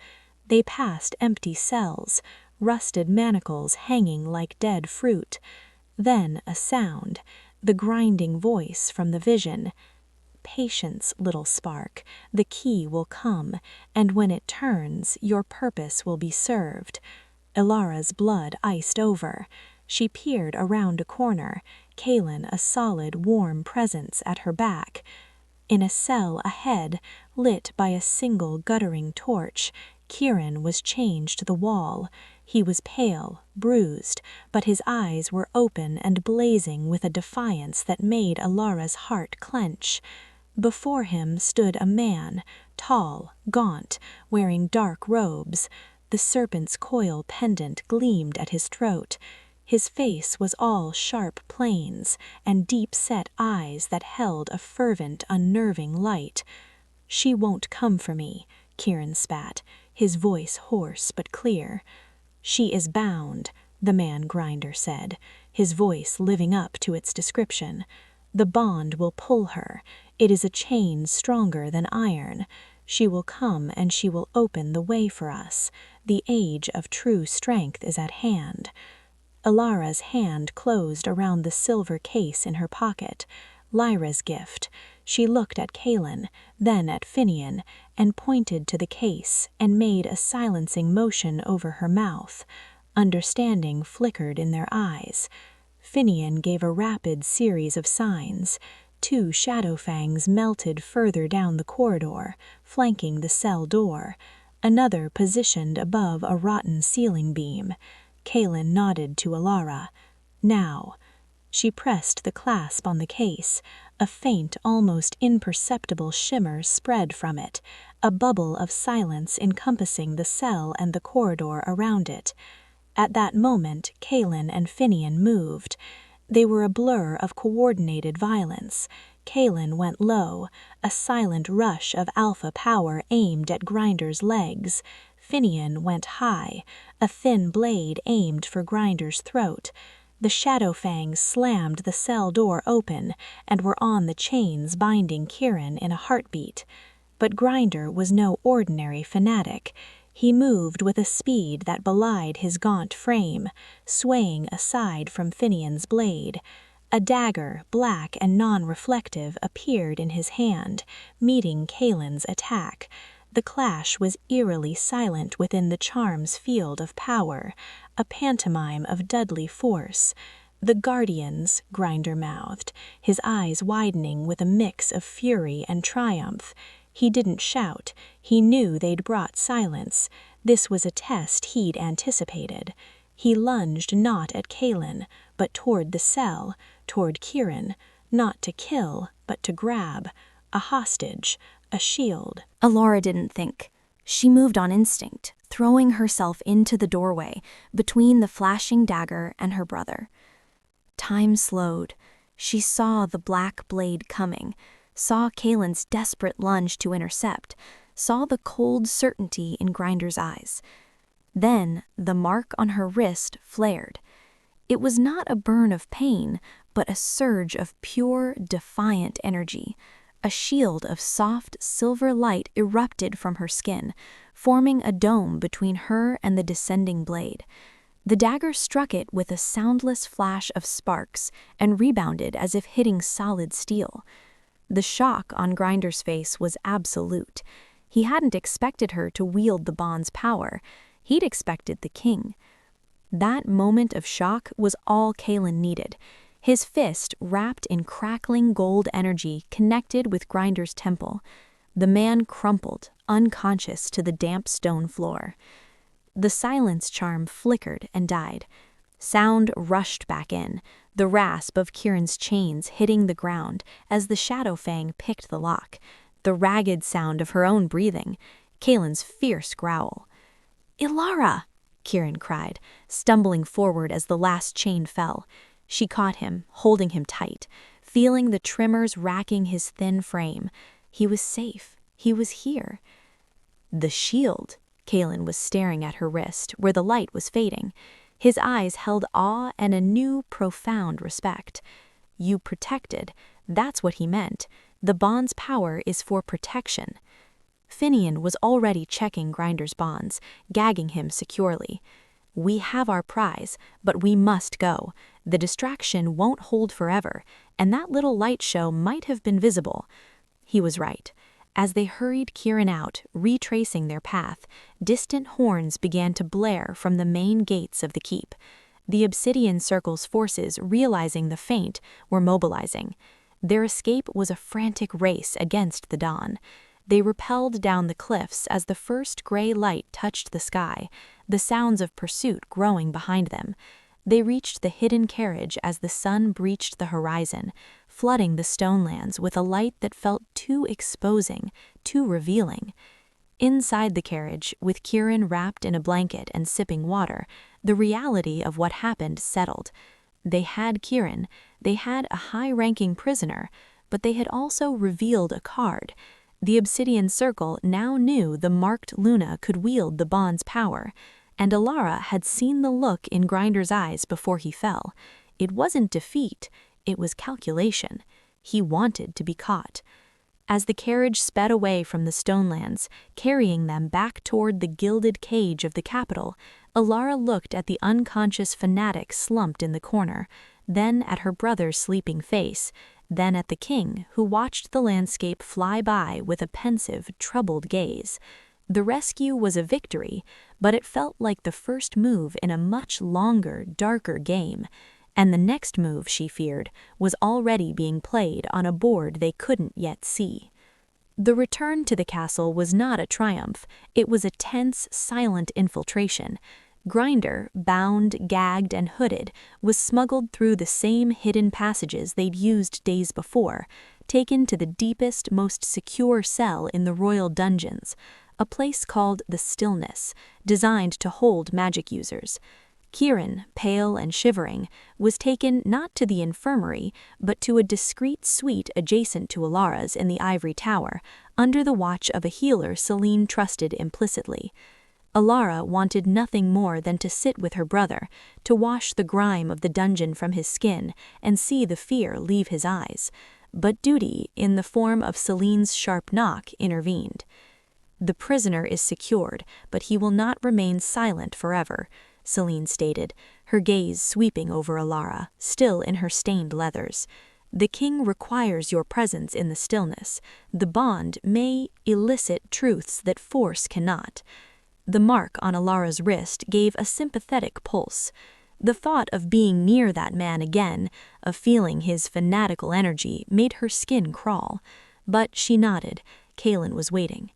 They passed empty cells, rusted manacles hanging like dead fruit. Then a sound, the grinding voice from the vision. "Patience, little spark, the key will come, and when it turns, your purpose will be served." Elara's blood iced over. She peered around a corner, Kaelen a solid, warm presence at her back. In a cell ahead, lit by a single guttering torch, Kieran was chained to the wall. He was pale, bruised, but his eyes were open and blazing with a defiance that made Elara's heart clench. Before him stood a man, tall, gaunt, wearing dark robes. The serpent's coil pendant gleamed at his throat. His face was all sharp planes and deep-set eyes that held a fervent, unnerving light. "She won't come for me," Kieran spat, his voice hoarse but clear. "She is bound," the man grinder said, his voice living up to its description. "The bond will pull her. It is a chain stronger than iron. She will come and she will open the way for us. The age of true strength is at hand." Elara's hand closed around the silver case in her pocket, Lyra's gift. She looked at Kaelen, then at Finian, and pointed to the case and made a silencing motion over her mouth. Understanding flickered in their eyes. Finian gave a rapid series of signs. Two shadow fangs melted further down the corridor, flanking the cell door. Another positioned above a rotten ceiling beam. Kaelen nodded to Elara. "Now." She pressed the clasp on the case. A faint, almost imperceptible shimmer spread from it, a bubble of silence encompassing the cell and the corridor around it. At that moment, Kaelen and Finian moved. They were a blur of coordinated violence. Kaelen went low, a silent rush of alpha power aimed at Grinder's legs. Finian went high, a thin blade aimed for Grinder's throat. The shadow fangs slammed the cell door open and were on the chains binding Kieran in a heartbeat. But Grinder was no ordinary fanatic. He moved with a speed that belied his gaunt frame, swaying aside from Finian's blade. A dagger, black and non-reflective, appeared in his hand, meeting Kaelen's attack. The clash was eerily silent within the charm's field of power, a pantomime of deadly force. The guardians, Grinder mouthed, his eyes widening with a mix of fury and triumph. He didn't shout. He knew they'd brought silence. This was a test he'd anticipated. He lunged not at Kaelen, but toward the cell, toward Kieran, not to kill, but to grab. A hostage, a shield. Elara didn't think. She moved on instinct, throwing herself into the doorway between the flashing dagger and her brother. Time slowed. She saw the black blade coming, saw Kaelen's desperate lunge to intercept, saw the cold certainty in Grinder's eyes. Then the mark on her wrist flared. It was not a burn of pain, but a surge of pure, defiant energy. A shield of soft, silver light erupted from her skin, forming a dome between her and the descending blade. The dagger struck it with a soundless flash of sparks and rebounded as if hitting solid steel. The shock on Grinder's face was absolute. He hadn't expected her to wield the bond's power. He'd expected the king. That moment of shock was all Kaelen needed. His fist, wrapped in crackling gold energy, connected with Grinder's temple. The man crumpled, unconscious, to the damp stone floor. The silence charm flickered and died. Sound rushed back in, the rasp of Kieran's chains hitting the ground as the shadow fang picked the lock, the ragged sound of her own breathing, Kaelen's fierce growl. "Elara!" Kieran cried, stumbling forward as the last chain fell. She caught him, holding him tight, feeling the tremors racking his thin frame. He was safe. He was here. The shield. Kaelen was staring at her wrist, where the light was fading. His eyes held awe and a new, profound respect. You protected. That's what he meant. The bond's power is for protection. Finian was already checking Grinder's bonds, gagging him securely. We have our prize, but we must go. The distraction won't hold forever, and that little light show might have been visible. He was right. As they hurried Kieran out, retracing their path, distant horns began to blare from the main gates of the keep. The Obsidian Circle's forces, realizing the feint, were mobilizing. Their escape was a frantic race against the dawn. They rappelled down the cliffs as the first gray light touched the sky, the sounds of pursuit growing behind them. They reached the hidden carriage as the sun breached the horizon, flooding the stonelands with a light that felt too exposing, too revealing. Inside the carriage, with Kieran wrapped in a blanket and sipping water, the reality of what happened settled. They had Kieran, they had a high-ranking prisoner, but they had also revealed a card. The Obsidian Circle now knew the marked Luna could wield the bond's power, and Elara had seen the look in Grinder's eyes before he fell. It wasn't defeat, it was calculation. He wanted to be caught. As the carriage sped away from the stonelands, carrying them back toward the gilded cage of the capital, Elara looked at the unconscious fanatic slumped in the corner, then at her brother's sleeping face, then at the king, who watched the landscape fly by with a pensive, troubled gaze. The rescue was a victory, but it felt like the first move in a much longer, darker game, and the next move, she feared, was already being played on a board they couldn't yet see. The return to the castle was not a triumph, it was a tense, silent infiltration. Grinder, bound, gagged, and hooded, was smuggled through the same hidden passages they'd used days before, taken to the deepest, most secure cell in the royal dungeons, a place called the Stillness, designed to hold magic users. Kieran, pale and shivering, was taken not to the infirmary, but to a discreet suite adjacent to Elara's in the Ivory Tower, under the watch of a healer Celine trusted implicitly. Elara wanted nothing more than to sit with her brother, to wash the grime of the dungeon from his skin and see the fear leave his eyes. But duty, in the form of Celine's sharp knock, intervened. The prisoner is secured, but he will not remain silent forever, Celine stated, her gaze sweeping over Elara, still in her stained leathers. The king requires your presence in the stillness. The bond may elicit truths that force cannot. The mark on Elara's wrist gave a sympathetic pulse. The thought of being near that man again, of feeling his fanatical energy, made her skin crawl. But she nodded. Kaelen was waiting.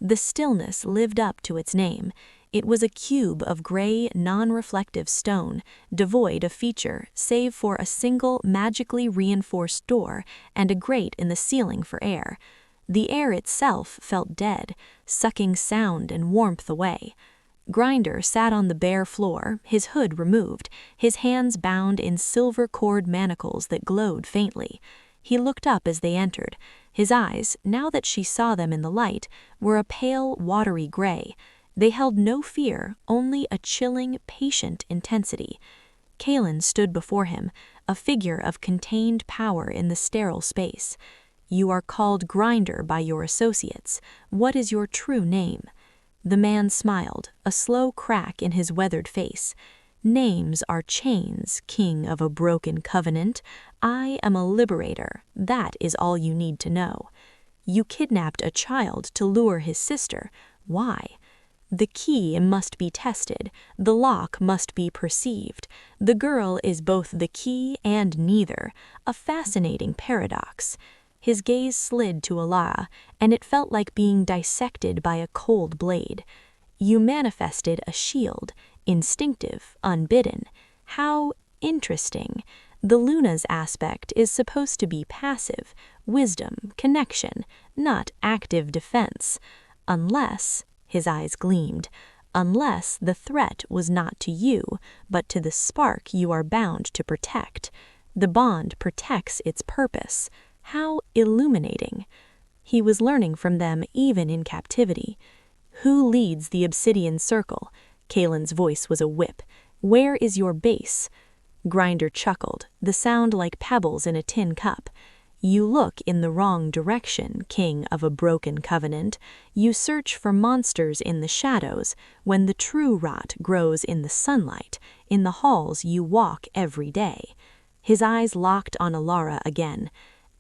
The stillness lived up to its name. It was a cube of gray, non-reflective stone, devoid of feature save for a single magically reinforced door and a grate in the ceiling for air. The air itself felt dead, sucking sound and warmth away. Grinder sat on the bare floor, his hood removed, his hands bound in silver cord manacles that glowed faintly. He looked up as they entered. His eyes, now that she saw them in the light, were a pale, watery gray. They held no fear, only a chilling, patient intensity. Kaelen stood before him, a figure of contained power in the sterile space. You are called Grinder by your associates. What is your true name? The man smiled, a slow crack in his weathered face. Names are chains, king of a broken covenant. I am a liberator. That is all you need to know. You kidnapped a child to lure his sister. Why? The key must be tested. The lock must be perceived. The girl is both the key and neither, a fascinating paradox. His gaze slid to Elara, and it felt like being dissected by a cold blade. You manifested a shield, instinctive, unbidden. How interesting. The Luna's aspect is supposed to be passive, wisdom, connection, not active defense. Unless, his eyes gleamed, unless the threat was not to you, but to the spark you are bound to protect. The bond protects its purpose. How illuminating. He was learning from them even in captivity. Who leads the Obsidian Circle? Kaelen's voice was a whip. Where is your base? Grinder chuckled, the sound like pebbles in a tin cup. You look in the wrong direction, king of a broken covenant. You search for monsters in the shadows, when the true rot grows in the sunlight, in the halls you walk every day. His eyes locked on Elara again.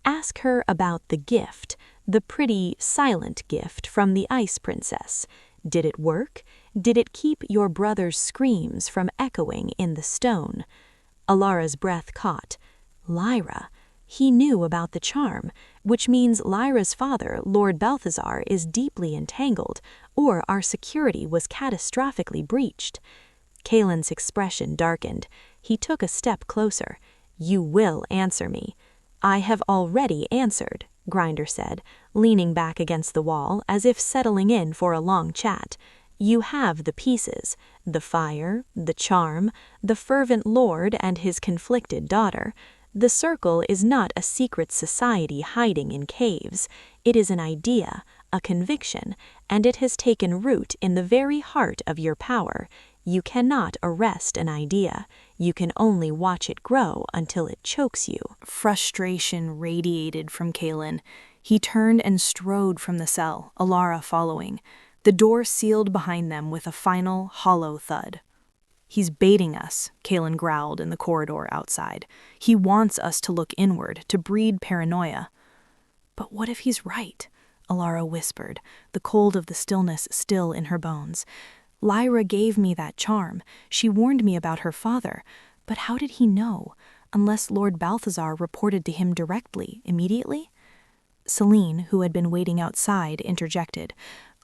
Ask her about the gift, the pretty, silent gift from the Ice Princess. Did it work? Did it keep your brother's screams from echoing in the stone? Elara's breath caught. Lyra. He knew about the charm, which means Lyra's father, Lord Balthazar, is deeply entangled, or our security was catastrophically breached. Kaelen's expression darkened. He took a step closer. You will answer me. I have already answered, Grinder said, leaning back against the wall as if settling in for a long chat. You have the pieces, the fire, the charm, the fervent lord and his conflicted daughter. The circle is not a secret society hiding in caves. It is an idea, a conviction, and it has taken root in the very heart of your power. You cannot arrest an idea. You can only watch it grow until it chokes you. Frustration radiated from Kaelen. He turned and strode from the cell, Elara following. The door sealed behind them with a final, hollow thud. He's baiting us, Kaelen growled in the corridor outside. He wants us to look inward, to breed paranoia. But what if he's right? Elara whispered, the cold of the stillness still in her bones. Lyra gave me that charm. She warned me about her father. But how did he know? Unless Lord Balthazar reported to him directly, immediately? Celine, who had been waiting outside, interjected.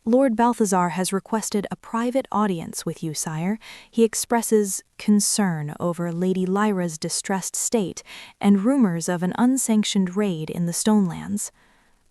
Lord Balthazar has requested a private audience with you, sire. He expresses concern over Lady Lyra's distressed state and rumors of an unsanctioned raid in the Stonelands.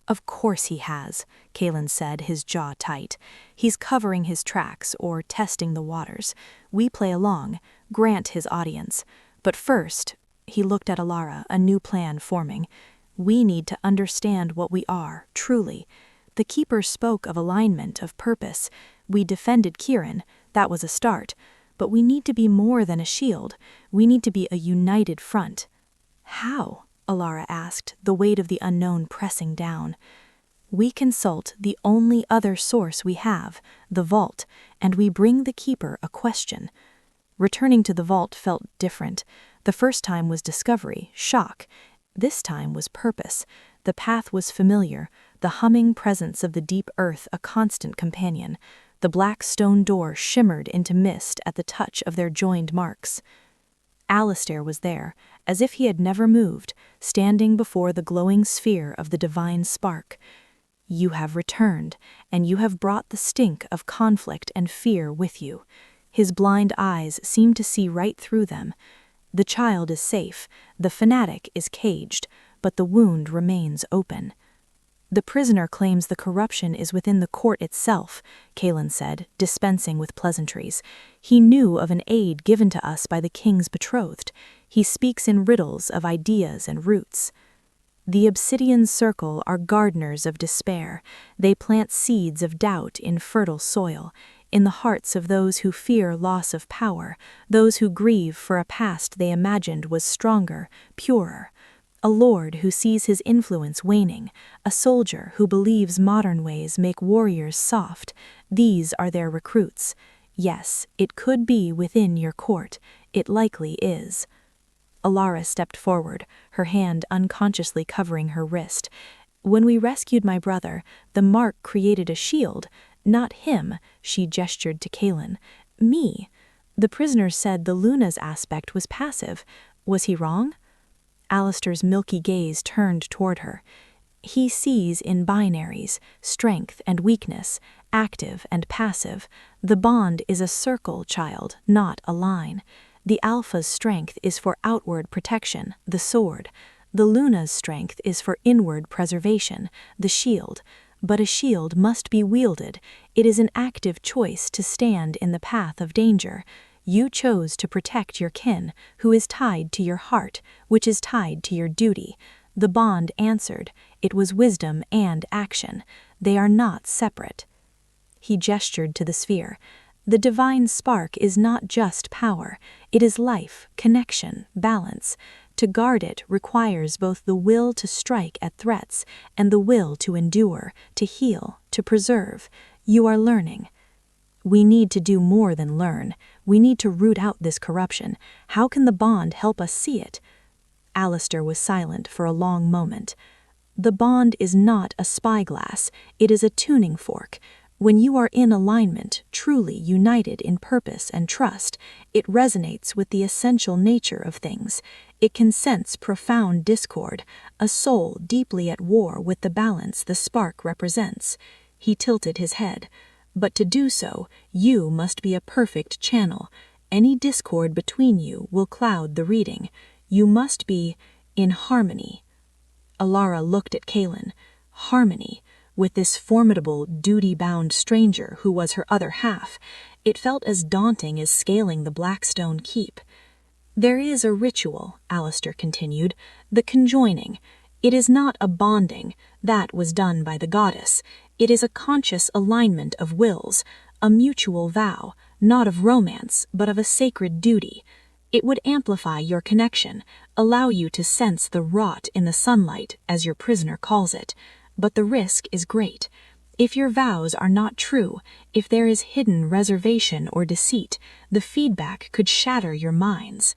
Of course he has, Kaelen said, his jaw tight. He's covering his tracks or testing the waters. We play along, grant his audience. But first, he looked at Elara, a new plan forming. We need to understand what we are, truly. The Keeper spoke of alignment, of purpose. We defended Kieran. That was a start. But we need to be more than a shield. We need to be a united front. How? Elara asked, the weight of the unknown pressing down. We consult the only other source we have, the vault, and we bring the keeper a question. Returning to the vault felt different. The first time was discovery, shock. This time was purpose. The path was familiar, the humming presence of the deep earth a constant companion. The black stone door shimmered into mist at the touch of their joined marks. Alistair was there, as if he had never moved, standing before the glowing sphere of the divine spark. You have returned, and you have brought the stink of conflict and fear with you. His blind eyes seemed to see right through them. The child is safe, the fanatic is caged, but the wound remains open. The prisoner claims the corruption is within the court itself, Kaelen said, dispensing with pleasantries. He knew of an aid given to us by the king's betrothed. He speaks in riddles of ideas and roots. The Obsidian Circle are gardeners of despair. They plant seeds of doubt in fertile soil, in the hearts of those who fear loss of power, those who grieve for a past they imagined was stronger, purer. A lord who sees his influence waning, a soldier who believes modern ways make warriors soft. These are their recruits. Yes, it could be within your court. It likely is. Elara stepped forward, her hand unconsciously covering her wrist. When we rescued my brother, the mark created a shield. Not him, she gestured to Kaelen. Me. The prisoner said the Luna's aspect was passive. Was he wrong? Alistair's milky gaze turned toward her. He sees in binaries, strength and weakness, active and passive. The bond is a circle, child, not a line. The Alpha's strength is for outward protection, the sword. The Luna's strength is for inward preservation, the shield. But a shield must be wielded. It is an active choice to stand in the path of danger. You chose to protect your kin, who is tied to your heart, which is tied to your duty. The bond answered. It was wisdom and action. They are not separate. He gestured to the sphere. The divine spark is not just power. It is life, connection, balance. To guard it requires both the will to strike at threats and the will to endure, to heal, to preserve. You are learning. We need to do more than learn. We need to root out this corruption. How can the bond help us see it? Alistair was silent for a long moment. The bond is not a spyglass. It is a tuning fork. When you are in alignment, truly united in purpose and trust, it resonates with the essential nature of things. It can sense profound discord, a soul deeply at war with the balance the spark represents. He tilted his head. But to do so, you must be a perfect channel. Any discord between you will cloud the reading. You must be in harmony. Elara looked at Kaelen. Harmony. With this formidable, duty-bound stranger who was her other half. It felt as daunting as scaling the Blackstone Keep. There is a ritual, Alistair continued, the conjoining. It is not a bonding. That was done by the goddess. It is a conscious alignment of wills, a mutual vow, not of romance, but of a sacred duty. It would amplify your connection, allow you to sense the rot in the sunlight, as your prisoner calls it. But the risk is great. If your vows are not true, if there is hidden reservation or deceit, the feedback could shatter your minds.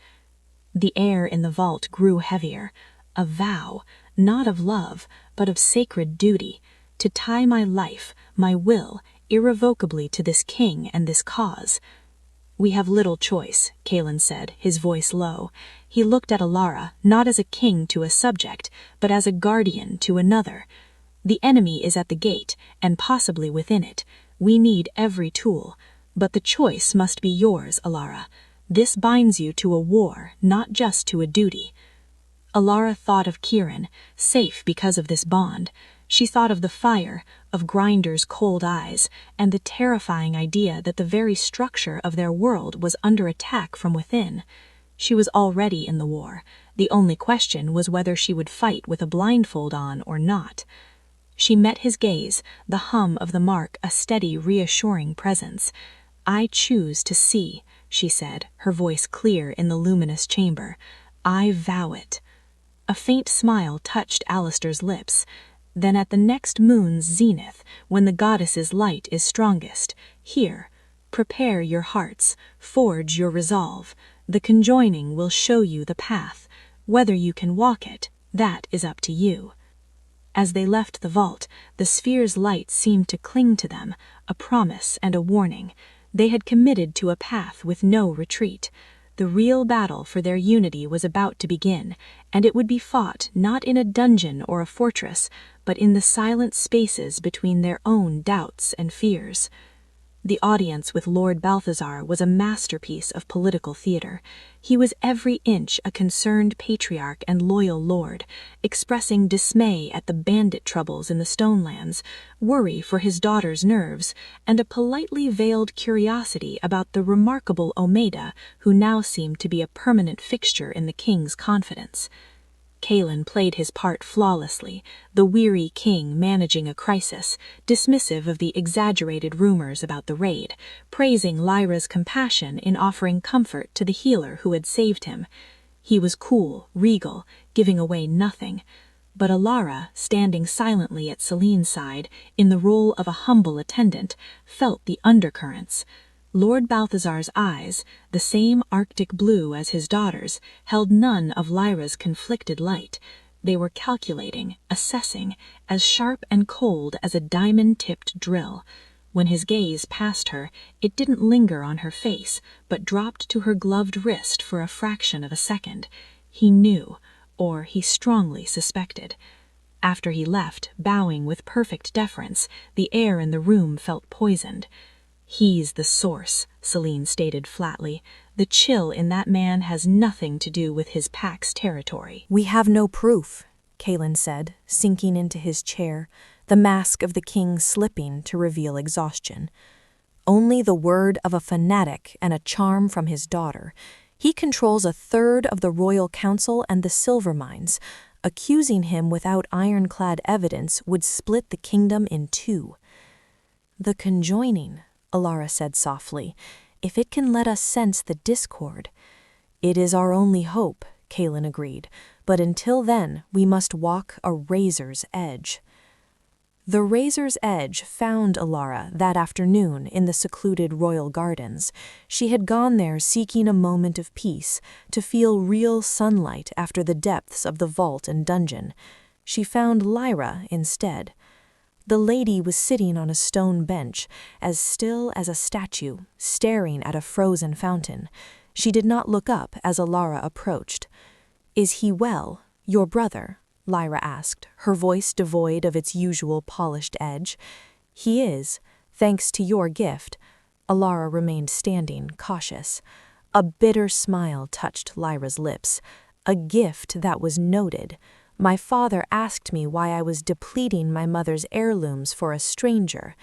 The air in the vault grew heavier. A vow, not of love, but of sacred duty, to tie my life, my will, irrevocably to this king and this cause. We have little choice, Kaelen said, his voice low. He looked at Elara, not as a king to a subject, but as a guardian to another. The enemy is at the gate, and possibly within it. We need every tool. But the choice must be yours, Elara. This binds you to a war, not just to a duty. Elara thought of Kieran, safe because of this bond. She thought of the fire, of Grinder's cold eyes, and the terrifying idea that the very structure of their world was under attack from within. She was already in the war. The only question was whether she would fight with a blindfold on or not. She met his gaze, the hum of the mark a steady, reassuring presence. I choose to see, she said, her voice clear in the luminous chamber. I vow it. A faint smile touched Alistair's lips. then at the next moon's zenith, when the goddess's light is strongest, here, prepare your hearts, forge your resolve. The conjoining will show you the path. Whether you can walk it, that is up to you." As they left the vault, the sphere's light seemed to cling to them, a promise and a warning. They had committed to a path with no retreat. The real battle for their unity was about to begin, and it would be fought not in a dungeon or a fortress, but in the silent spaces between their own doubts and fears. The audience with Lord Balthazar was a masterpiece of political theater. He was every inch a concerned patriarch and loyal lord, expressing dismay at the bandit troubles in the Stonelands, worry for his daughter's nerves, and a politely veiled curiosity about the remarkable Omeda, who now seemed to be a permanent fixture in the king's confidence. Kaelen played his part flawlessly, the weary king managing a crisis, dismissive of the exaggerated rumors about the raid, praising Lyra's compassion in offering comfort to the healer who had saved him. He was cool, regal, giving away nothing. But Elara, standing silently at Celine's side, in the role of a humble attendant, felt the undercurrents. Lord Balthazar's eyes, the same arctic blue as his daughter's, held none of Lyra's conflicted light. They were calculating, assessing, as sharp and cold as a diamond-tipped drill. When his gaze passed her, it didn't linger on her face, but dropped to her gloved wrist for a fraction of a second. He knew, or he strongly suspected. After he left, bowing with perfect deference, the air in the room felt poisoned. "He's the source," Celine stated flatly. "The chill in that man has nothing to do with his pack's territory." "We have no proof," Kaelen said, sinking into his chair, the mask of the king slipping to reveal exhaustion. "Only the word of a fanatic and a charm from his daughter. He controls a third of the royal council and the silver mines. Accusing him without ironclad evidence would split the kingdom in two." "The conjoining," Elara said softly, "if it can let us sense the discord." "It is our only hope," Kaelen agreed, "but until then we must walk a razor's edge." The razor's edge found Elara that afternoon in the secluded royal gardens. She had gone there seeking a moment of peace, to feel real sunlight after the depths of the vault and dungeon. She found Lyra instead. The lady was sitting on a stone bench, as still as a statue, staring at a frozen fountain. She did not look up as Elara approached. "Is he well, your brother?" Lyra asked, her voice devoid of its usual polished edge. "He is, thanks to your gift." Elara remained standing, cautious. A bitter smile touched Lyra's lips. "A gift that was noted. My father asked me why I was depleting my mother's heirlooms for a stranger."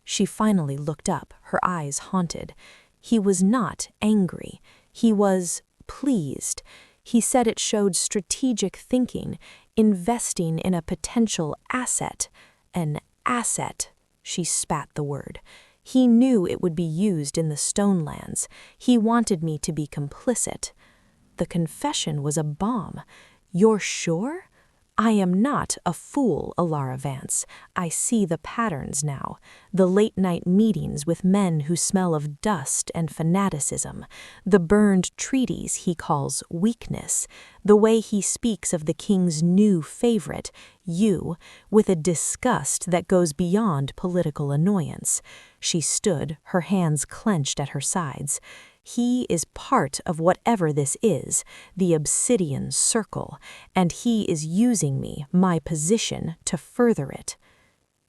She finally looked up, her eyes haunted. He was not angry. He was pleased. He said it showed strategic thinking, investing in a potential asset. An asset. She spat the word. He knew it would be used in the Stonelands. He wanted me to be complicit. The confession was a bomb. "You're sure?" "I am not a fool, Elara Vance. I see the patterns now. The late-night meetings with men who smell of dust and fanaticism. The burned treaties he calls weakness. The way he speaks of the king's new favorite, you, with a disgust that goes beyond political annoyance." She stood, her hands clenched at her sides. "He is part of whatever this is, the Obsidian Circle, and he is using me, my position, to further it."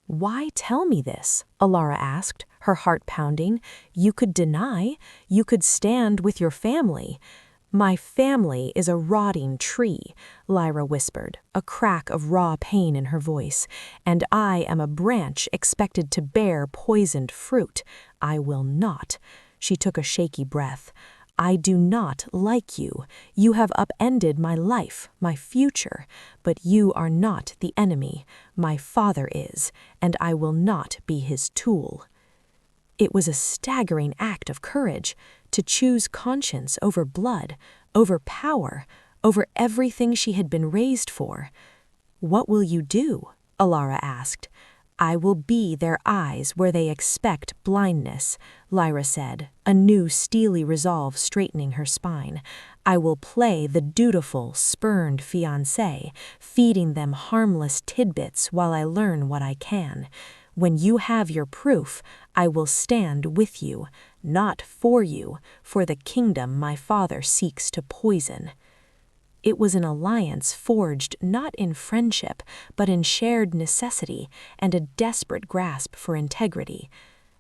"Why tell me this?" Elara asked, her heart pounding. "You could deny. You could stand with your family." "My family is a rotting tree," Lyra whispered, a crack of raw pain in her voice, "and I am a branch expected to bear poisoned fruit. I will not." She took a shaky breath. "I do not like you. You have upended my life, my future. But you are not the enemy. My father is, and I will not be his tool." It was a staggering act of courage, to choose conscience over blood, over power, over everything she had been raised for. "What will you do?" Elara asked. I will be their eyes where they expect blindness, Lyra said, a new steely resolve straightening her spine. I will play the dutiful, spurned fiancé, feeding them harmless tidbits while I learn what I can. When you have your proof, I will stand with you, not for you, for the kingdom my father seeks to poison. It was an alliance forged not in friendship, but in shared necessity and a desperate grasp for integrity.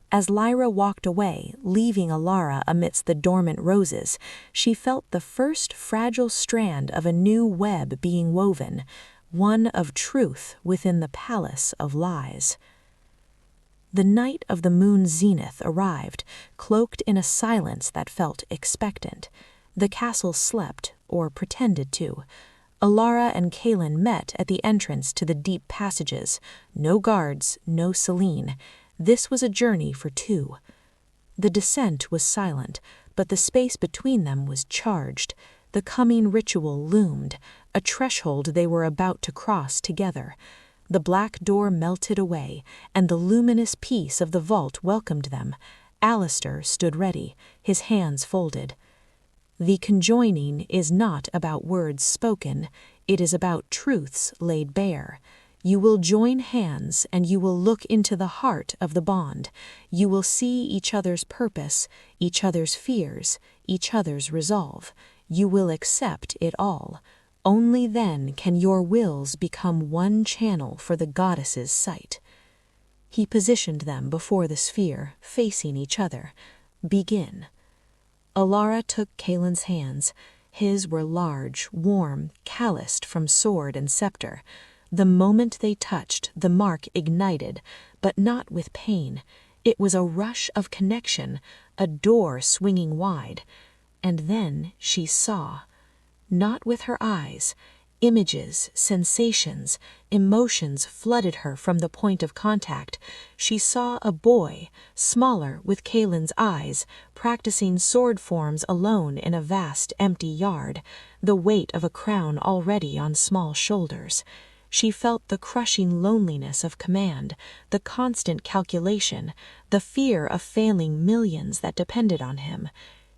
As Lyra walked away, leaving Elara amidst the dormant roses, she felt the first fragile strand of a new web being woven, one of truth within the palace of lies. The night of the moon's zenith arrived, cloaked in a silence that felt expectant. The castle slept, or pretended to. Elara and Kaelen met at the entrance to the deep passages. No guards, no Celine. This was a journey for two. The descent was silent, but the space between them was charged. The coming ritual loomed, a threshold they were about to cross together. The black door melted away, and the luminous peace of the vault welcomed them. Alistair stood ready, his hands folded. The conjoining is not about words spoken, it is about truths laid bare. You will join hands, and you will look into the heart of the bond. You will see each other's purpose, each other's fears, each other's resolve. You will accept it all. Only then can your wills become one channel for the goddess's sight. He positioned them before the sphere, facing each other. Begin. Elara took Kaelen's hands. His were large, warm, calloused from sword and scepter. The moment they touched, the mark ignited, but not with pain. It was a rush of connection, a door swinging wide. And then she saw. Not with her eyes. Images, sensations, emotions flooded her from the point of contact. She saw a boy, smaller with Kaelen's eyes, practicing sword forms alone in a vast empty yard, the weight of a crown already on small shoulders. She felt the crushing loneliness of command, the constant calculation, the fear of failing millions that depended on him.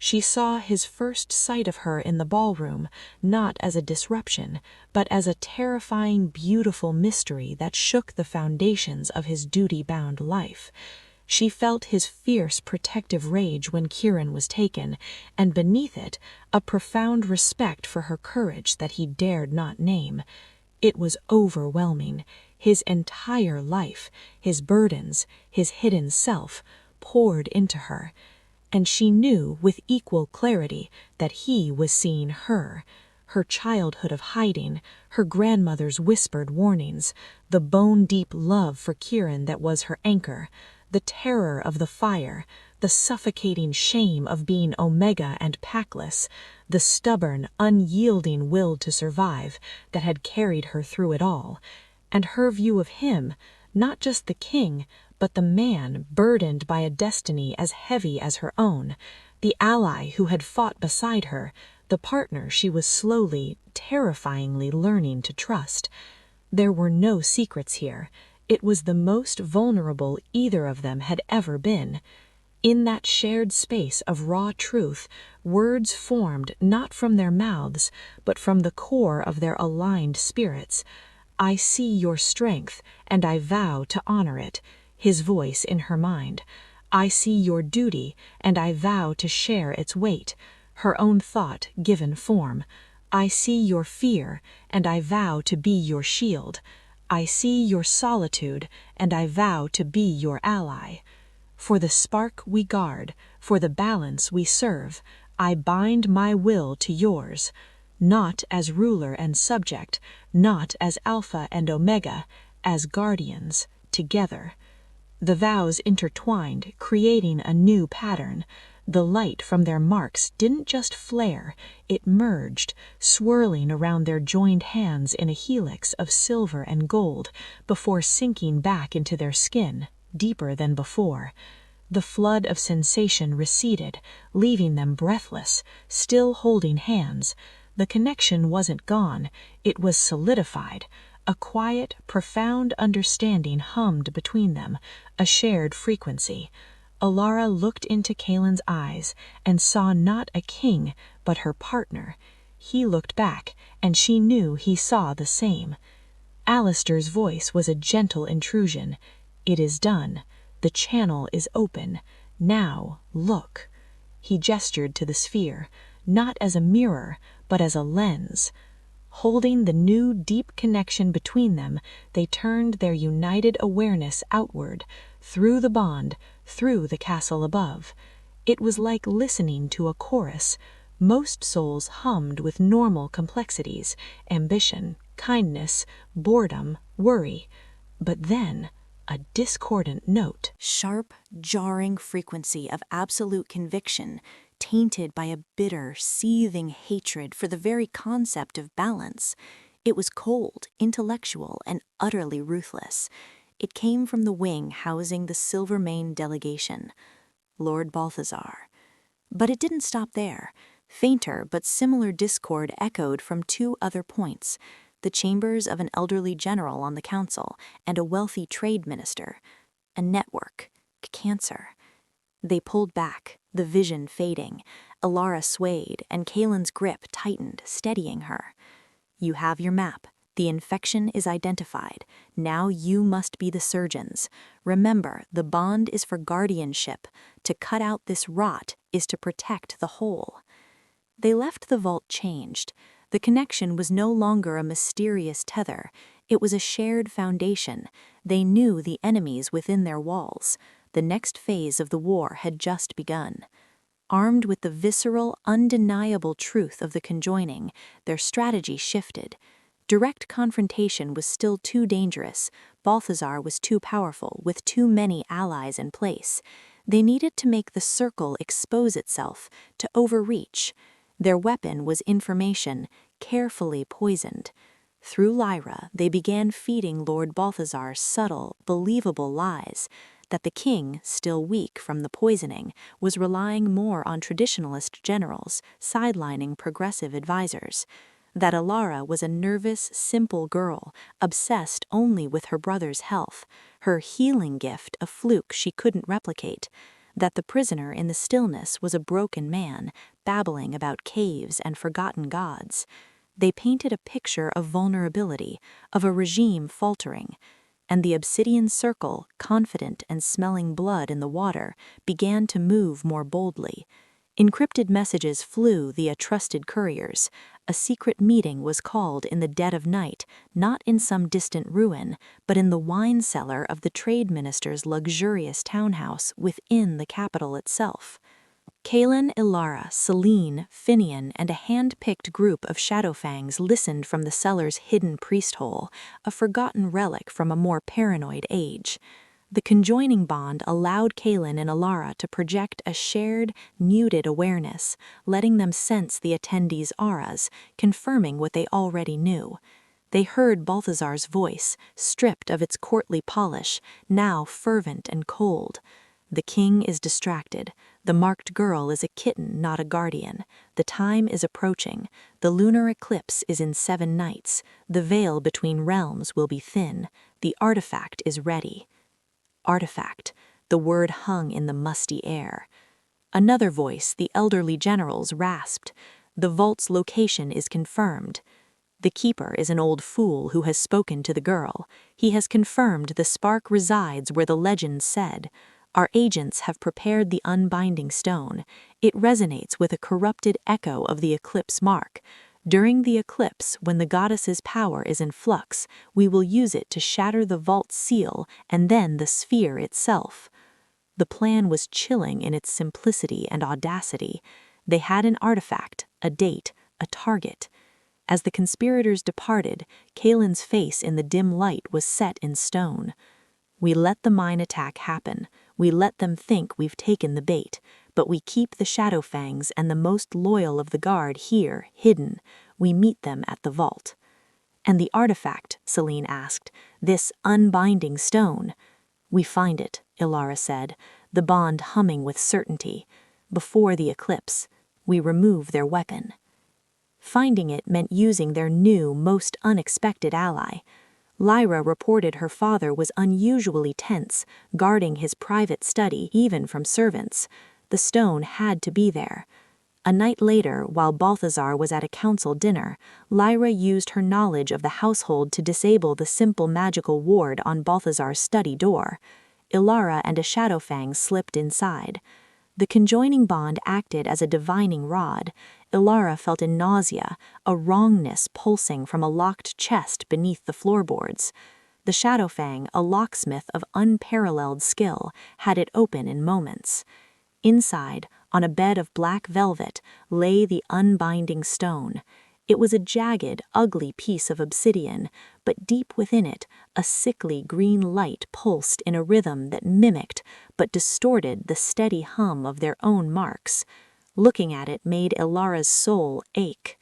She saw his first sight of her in the ballroom, not as a disruption, but as a terrifying, beautiful mystery that shook the foundations of his duty-bound life. She felt his fierce, protective rage when Kieran was taken, and beneath it, a profound respect for her courage that he dared not name. It was overwhelming. His entire life, his burdens, his hidden self, poured into her. And she knew with equal clarity that he was seeing her childhood of hiding, her grandmother's whispered warnings, the bone-deep love for Kieran that was her anchor, the terror of the fire, the suffocating shame of being Omega and Packless, the stubborn, unyielding will to survive that had carried her through it all, and her view of him, not just the king, but the man burdened by a destiny as heavy as her own, the ally who had fought beside her, the partner she was slowly, terrifyingly learning to trust. There were no secrets here. It was the most vulnerable either of them had ever been. In that shared space of raw truth, words formed not from their mouths, but from the core of their aligned spirits. I see your strength, and I vow to honor it. His voice in her mind. I see your duty, and I vow to share its weight. Her own thought given form. I see your fear, and I vow to be your shield. I see your solitude, and I vow to be your ally. For the spark we guard, for the balance we serve, I bind my will to yours. Not as ruler and subject, not as Alpha and Omega, as guardians, together. The vows intertwined, creating a new pattern. The light from their marks didn't just flare, it merged, swirling around their joined hands in a helix of silver and gold, before sinking back into their skin, deeper than before. The flood of sensation receded, leaving them breathless, still holding hands. The connection wasn't gone, it was solidified, A quiet, profound understanding hummed between them, a shared frequency. Elara looked into Kaelen's eyes and saw not a king, but her partner. He looked back, and she knew he saw the same. Alistair's voice was a gentle intrusion. "It is done. The channel is open. Now, look." He gestured to the sphere, not as a mirror, but as a lens. Holding the new deep connection between them, they turned their united awareness outward, through the bond, through the castle above. It was like listening to a chorus. Most souls hummed with normal complexities, ambition, kindness, boredom, worry. But then, a discordant note. Sharp, jarring frequency of absolute conviction, tainted by a bitter, seething hatred for the very concept of balance. It was cold, intellectual, and utterly ruthless. It came from the wing housing the Silvermane delegation, Lord Balthazar. But it didn't stop there. Fainter but similar discord echoed from two other points, the chambers of an elderly general on the council and a wealthy trade minister. A network. Cancer. They pulled back, the vision fading. Elara swayed, and Kaelen's grip tightened, steadying her. "You have your map. The infection is identified. Now you must be the surgeons. Remember, the bond is for guardianship. To cut out this rot is to protect the whole." They left the vault changed. The connection was no longer a mysterious tether. It was a shared foundation. They knew the enemies within their walls. The next phase of the war had just begun. Armed with the visceral, undeniable truth of the conjoining, their strategy shifted. Direct confrontation was still too dangerous. Balthazar was too powerful, with too many allies in place. They needed to make the circle expose itself, to overreach. Their weapon was information, carefully poisoned. Through Lyra, they began feeding Lord Balthazar subtle, believable lies, that the king, still weak from the poisoning, was relying more on traditionalist generals, sidelining progressive advisors. That Elara was a nervous, simple girl, obsessed only with her brother's health, her healing gift a fluke she couldn't replicate. That the prisoner in the Stillness was a broken man, babbling about caves and forgotten gods. They painted a picture of vulnerability, of a regime faltering. And the Obsidian Circle, confident and smelling blood in the water, began to move more boldly. Encrypted messages flew via trusted couriers. A secret meeting was called in the dead of night, not in some distant ruin, but in the wine cellar of the trade minister's luxurious townhouse within the capital itself. Kaelen, Elara, Selene, Finian, and a hand-picked group of Shadowfangs listened from the cellar's hidden priest hole, a forgotten relic from a more paranoid age. The conjoining bond allowed Kaelen and Elara to project a shared, muted awareness, letting them sense the attendees' auras, confirming what they already knew. They heard Balthazar's voice, stripped of its courtly polish, now fervent and cold. The king is distracted. The marked girl is a kitten, not a guardian. The time is approaching. The lunar eclipse is in 7 nights. The veil between realms will be thin. The artifact is ready. Artifact. The word hung in the musty air. Another voice, the elderly general's, rasped. The vault's location is confirmed. The keeper is an old fool who has spoken to the girl. He has confirmed the spark resides where the legend said. Our agents have prepared the unbinding stone. It resonates with a corrupted echo of the eclipse mark. During the eclipse, when the goddess's power is in flux, we will use it to shatter the vault's seal and then the sphere itself. The plan was chilling in its simplicity and audacity. They had an artifact, a date, a target. As the conspirators departed, Kaelen's face in the dim light was set in stone. We let the mine attack happen. We let them think we've taken the bait, but we keep the Shadowfangs and the most loyal of the guard here, hidden. We meet them at the vault. And the artifact, Selene asked, this unbinding stone. We find it, Elara said, the bond humming with certainty. Before the eclipse, we remove their weapon. Finding it meant using their new, most unexpected ally. Lyra reported her father was unusually tense, guarding his private study even from servants. The stone had to be there. A night later, while Balthazar was at a council dinner, Lyra used her knowledge of the household to disable the simple magical ward on Balthazar's study door. Elara and a Shadowfang slipped inside. The conjoining bond acted as a divining rod. Elara felt a nausea, a wrongness pulsing from a locked chest beneath the floorboards. The Shadowfang, a locksmith of unparalleled skill, had it open in moments. Inside, on a bed of black velvet, lay the unbinding stone. It was a jagged, ugly piece of obsidian, but deep within it, a sickly green light pulsed in a rhythm that mimicked, but distorted the steady hum of their own marks. Looking at it made Elara's soul ache.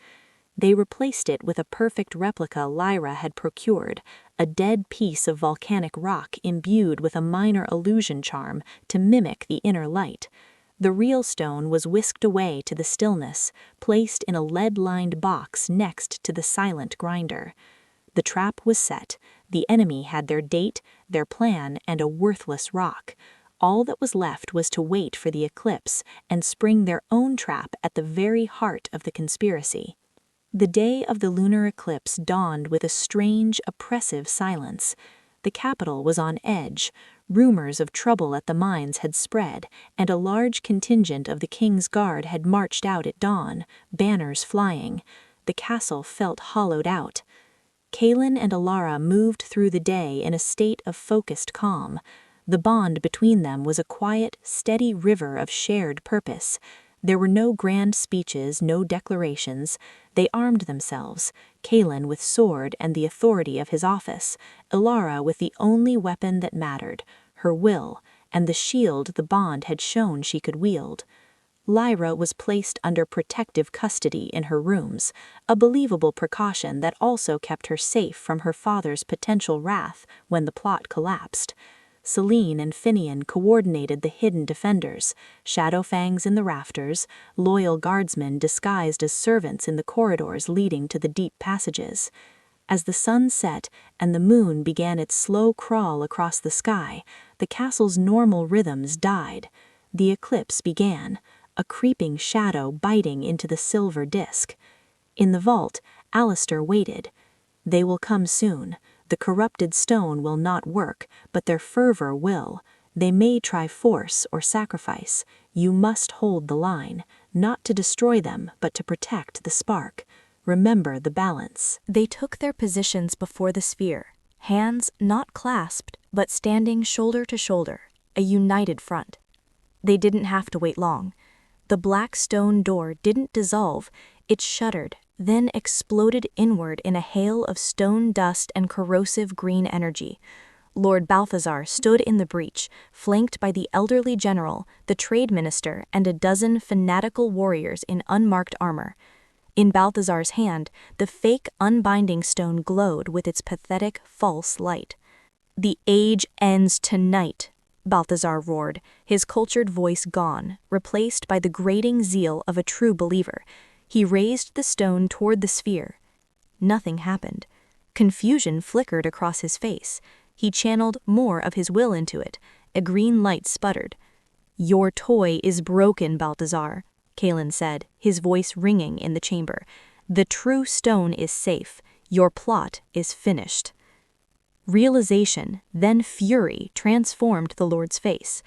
They replaced it with a perfect replica Lyra had procured, a dead piece of volcanic rock imbued with a minor illusion charm to mimic the inner light. The real stone was whisked away to the Stillness, placed in a lead-lined box next to the silent grinder. The trap was set. The enemy had their date, their plan, and a worthless rock. All that was left was to wait for the eclipse and spring their own trap at the very heart of the conspiracy. The day of the lunar eclipse dawned with a strange, oppressive silence. The capital was on edge. Rumors of trouble at the mines had spread, and a large contingent of the king's guard had marched out at dawn, banners flying. The castle felt hollowed out. Kaelen and Elara moved through the day in a state of focused calm. The bond between them was a quiet, steady river of shared purpose. There were no grand speeches, no declarations. They armed themselves, Kaelen with sword and the authority of his office, Elara with the only weapon that mattered, her will, and the shield the bond had shown she could wield. Lyra was placed under protective custody in her rooms, a believable precaution that also kept her safe from her father's potential wrath when the plot collapsed. Celine and Finian coordinated the hidden defenders, Shadowfangs in the rafters, loyal guardsmen disguised as servants in the corridors leading to the deep passages. As the sun set and the moon began its slow crawl across the sky, the castle's normal rhythms died. The eclipse began, a creeping shadow biting into the silver disk. In the vault, Alistair waited. They will come soon. The corrupted stone will not work, but their fervor will. They may try force or sacrifice. You must hold the line, not to destroy them, but to protect the spark. Remember the balance. They took their positions before the sphere, hands not clasped, but standing shoulder to shoulder, a united front. They didn't have to wait long. The black stone door didn't dissolve, it shuddered, then exploded inward in a hail of stone dust and corrosive green energy. Lord Balthazar stood in the breach, flanked by the elderly general, the trade minister, and a dozen fanatical warriors in unmarked armor. In Balthazar's hand, the fake unbinding stone glowed with its pathetic, false light. "The age ends tonight," Balthazar roared, his cultured voice gone, replaced by the grating zeal of a true believer. He raised the stone toward the sphere. Nothing happened. Confusion flickered across his face. He channeled more of his will into it. A green light sputtered. "Your toy is broken, Balthazar," Kaelen said, his voice ringing in the chamber. "The true stone is safe. Your plot is finished." Realization, then fury, transformed the Lord's face.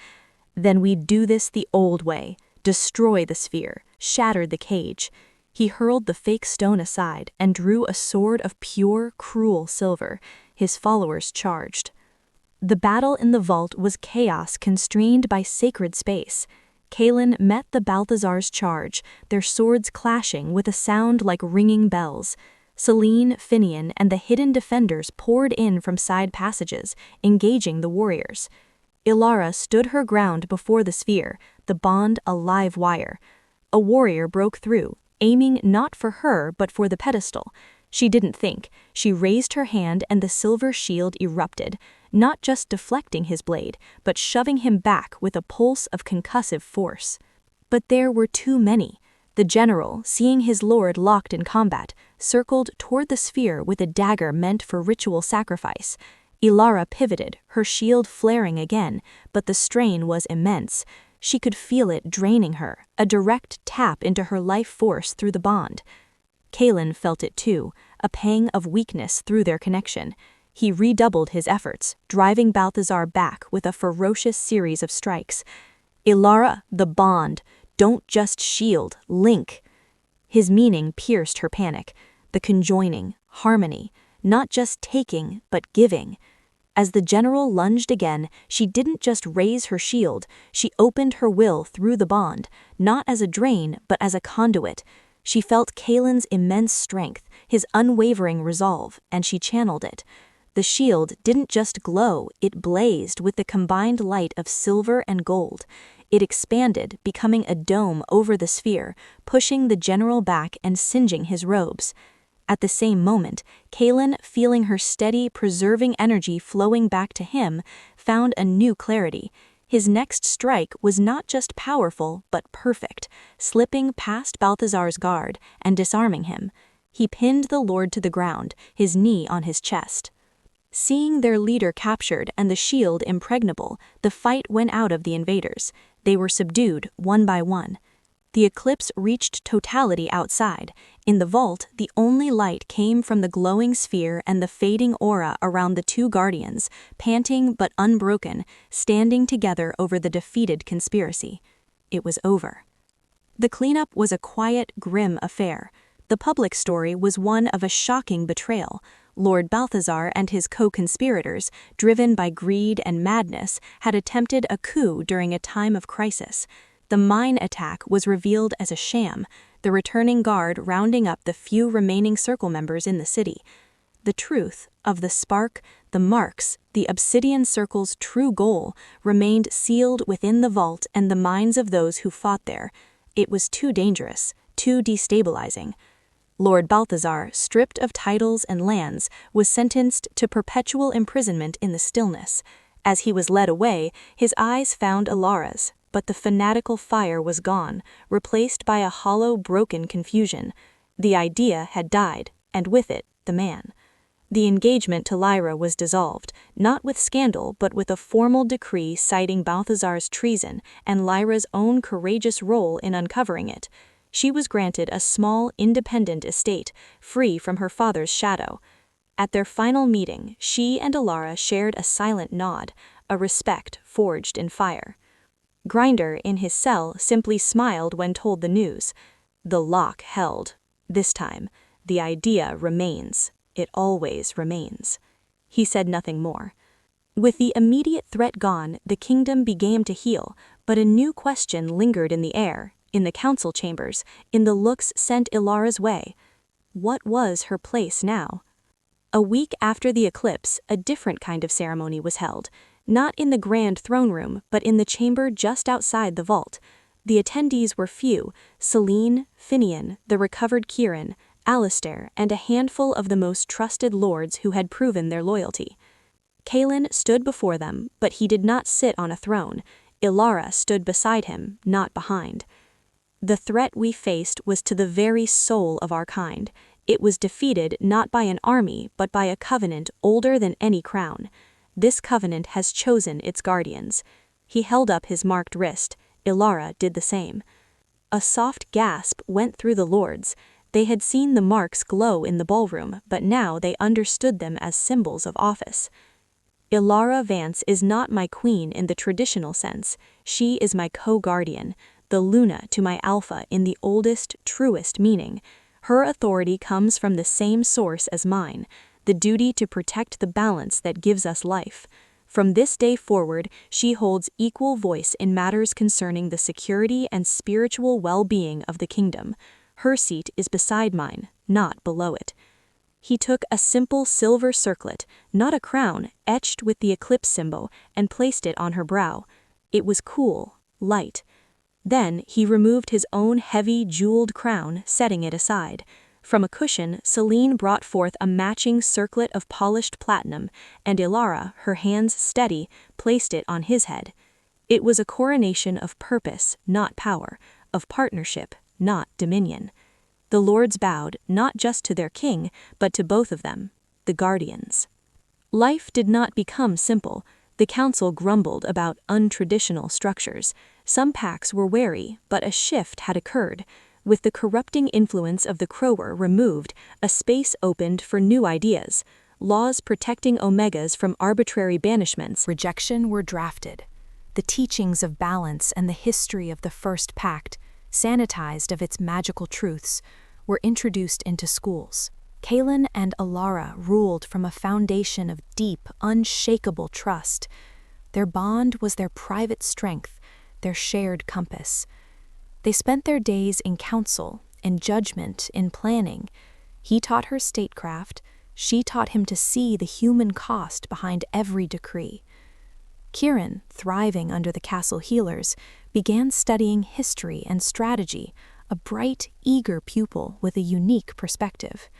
"Then we do this the old way. Destroy the sphere. Shatter the cage." He hurled the fake stone aside and drew a sword of pure, cruel silver. His followers charged. The battle in the vault was chaos constrained by sacred space. Kaelen met the Balthazar's charge, their swords clashing with a sound like ringing bells. Celine, Finian, and the hidden defenders poured in from side passages, engaging the warriors. Elara stood her ground before the sphere, the bond a live wire. A warrior broke through, aiming not for her but for the pedestal. She didn't think. She raised her hand and the silver shield erupted, not just deflecting his blade, but shoving him back with a pulse of concussive force. But there were too many. The general, seeing his lord locked in combat, circled toward the sphere with a dagger meant for ritual sacrifice. Elara pivoted, her shield flaring again, but the strain was immense. She could feel it draining her, a direct tap into her life force through the bond. Kaelen felt it too, a pang of weakness through their connection. He redoubled his efforts, driving Balthazar back with a ferocious series of strikes. "Elara, the bond. Don't just shield, link." His meaning pierced her panic. The conjoining, harmony, not just taking, but giving. As the general lunged again, she didn't just raise her shield, she opened her will through the bond, not as a drain, but as a conduit. She felt Kaelen's immense strength, his unwavering resolve, and she channeled it. The shield didn't just glow, it blazed with the combined light of silver and gold. It expanded, becoming a dome over the sphere, pushing the general back and singeing his robes. At the same moment, Kaelen, feeling her steady, preserving energy flowing back to him, found a new clarity. His next strike was not just powerful, but perfect, slipping past Balthazar's guard and disarming him. He pinned the lord to the ground, his knee on his chest. Seeing their leader captured and the shield impregnable, the fight went out of the invaders. They were subdued, one by one. The eclipse reached totality outside. In the vault, the only light came from the glowing sphere and the fading aura around the two guardians, panting but unbroken, standing together over the defeated conspiracy. It was over. The cleanup was a quiet, grim affair. The public story was one of a shocking betrayal. Lord Balthazar and his co-conspirators, driven by greed and madness, had attempted a coup during a time of crisis. The mine attack was revealed as a sham, the returning guard rounding up the few remaining circle members in the city. The truth of the spark, the marks, the Obsidian Circle's true goal remained sealed within the vault and the minds of those who fought there. It was too dangerous, too destabilizing. Lord Balthazar, stripped of titles and lands, was sentenced to perpetual imprisonment in the Stillness. As he was led away, his eyes found Elara's, but the fanatical fire was gone, replaced by a hollow, broken confusion. The idea had died, and with it, the man. The engagement to Lyra was dissolved, not with scandal but with a formal decree citing Balthazar's treason and Lyra's own courageous role in uncovering it. She was granted a small, independent estate, free from her father's shadow. At their final meeting, she and Elara shared a silent nod, a respect forged in fire. Grinder, in his cell, simply smiled when told the news. The lock held. This time, the idea remains. It always remains. He said nothing more. With the immediate threat gone, the kingdom began to heal, but a new question lingered in the air, in the council chambers, in the looks sent Elara's way. What was her place now? A week after the eclipse, a different kind of ceremony was held, not in the grand throne room, but in the chamber just outside the vault. The attendees were few: Selene, Finian, the recovered Kieran, Alistair, and a handful of the most trusted lords who had proven their loyalty. Kaelen stood before them, but he did not sit on a throne. Elara stood beside him, not behind. The threat we faced was to the very soul of our kind. It was defeated not by an army, but by a covenant older than any crown. This covenant has chosen its guardians. He held up his marked wrist. Elara did the same. A soft gasp went through the lords. They had seen the marks glow in the ballroom, but now they understood them as symbols of office. Elara Vance is not my queen in the traditional sense. She is my co-guardian, the Luna to my Alpha in the oldest, truest meaning. Her authority comes from the same source as mine, the duty to protect the balance that gives us life. From this day forward, she holds equal voice in matters concerning the security and spiritual well-being of the kingdom. Her seat is beside mine, not below it. He took a simple silver circlet, not a crown, etched with the eclipse symbol, and placed it on her brow. It was cool, light. Then he removed his own heavy, jeweled crown, setting it aside. From a cushion, Selene brought forth a matching circlet of polished platinum, and Elara, her hands steady, placed it on his head. It was a coronation of purpose, not power, of partnership, not dominion. The lords bowed not just to their king, but to both of them, the guardians. Life did not become simple. The council grumbled about untraditional structures. Some packs were wary, but a shift had occurred. With the corrupting influence of the Crower removed, a space opened for new ideas. Laws protecting Omegas from arbitrary banishments, rejection were drafted. The teachings of balance and the history of the First Pact, sanitized of its magical truths, were introduced into schools. Kaelen and Elara ruled from a foundation of deep, unshakable trust. Their bond was their private strength, their shared compass. They spent their days in council, in judgment, in planning. He taught her statecraft, she taught him to see the human cost behind every decree. Kieran, thriving under the castle healers, began studying history and strategy, a bright, eager pupil with a unique perspective.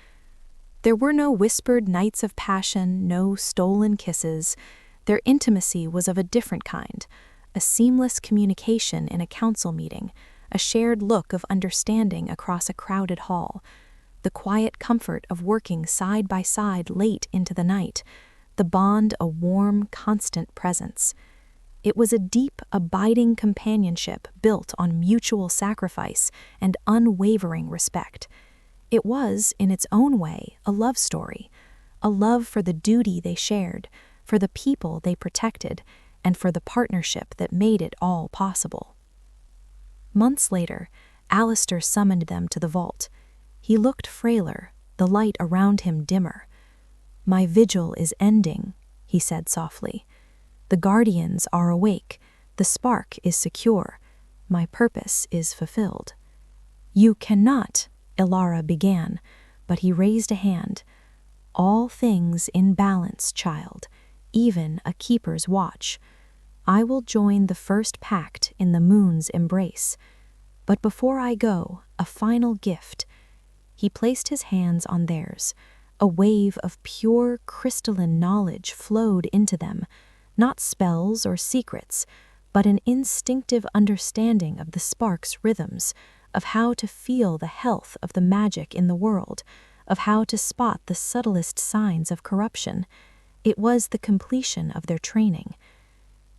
There were no whispered nights of passion, no stolen kisses. Their intimacy was of a different kind, a seamless communication in a council meeting, a shared look of understanding across a crowded hall, the quiet comfort of working side by side late into the night, the bond a warm, constant presence. It was a deep, abiding companionship built on mutual sacrifice and unwavering respect. It was, in its own way, a love story, a love for the duty they shared, for the people they protected, and for the partnership that made it all possible. Months later, Alistair summoned them to the vault. He looked frailer, the light around him dimmer. "My vigil is ending," he said softly. "The guardians are awake. The spark is secure. My purpose is fulfilled." "You cannot," Elara began, but he raised a hand. "All things in balance, child, even a keeper's watch. I will join the First Pact in the moon's embrace. But before I go, a final gift." He placed his hands on theirs. A wave of pure, crystalline knowledge flowed into them, not spells or secrets, but an instinctive understanding of the spark's rhythms, of how to feel the health of the magic in the world, of how to spot the subtlest signs of corruption. It was the completion of their training.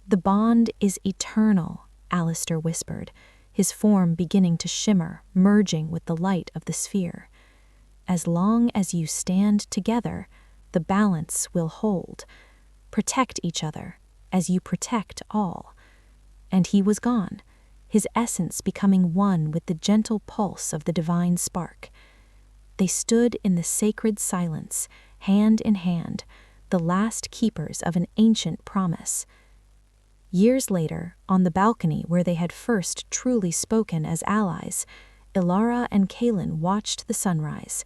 "The bond is eternal," Alistair whispered, his form beginning to shimmer, merging with the light of the sphere. "As long as you stand together, the balance will hold. Protect each other, as you protect all." And he was gone, his essence becoming one with the gentle pulse of the divine spark. They stood in the sacred silence, hand in hand, the last keepers of an ancient promise. Years later, on the balcony where they had first truly spoken as allies, Elara and Kaelen watched the sunrise.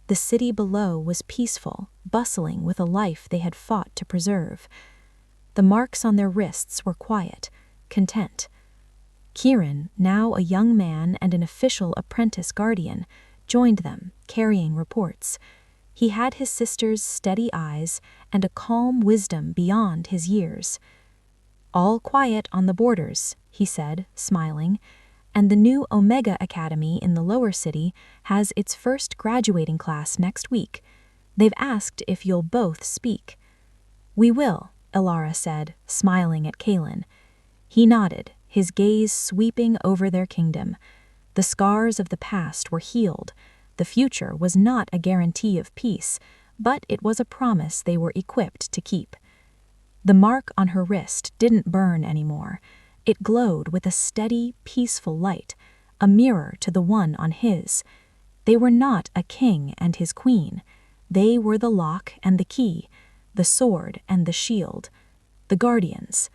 The city below was peaceful, bustling with a life they had fought to preserve. The marks on their wrists were quiet, content. Kieran, now a young man and an official apprentice guardian, joined them, carrying reports. He had his sister's steady eyes and a calm wisdom beyond his years. "All quiet on the borders," he said, smiling, "and the new Omega Academy in the lower city has its first graduating class next week. They've asked if you'll both speak." "We will," Elara said, smiling at Kaelen. He nodded, his gaze sweeping over their kingdom. The scars of the past were healed. The future was not a guarantee of peace, but it was a promise they were equipped to keep. The mark on her wrist didn't burn anymore. It glowed with a steady, peaceful light, a mirror to the one on his. They were not a king and his queen. They were the lock and the key, the sword and the shield, the guardians.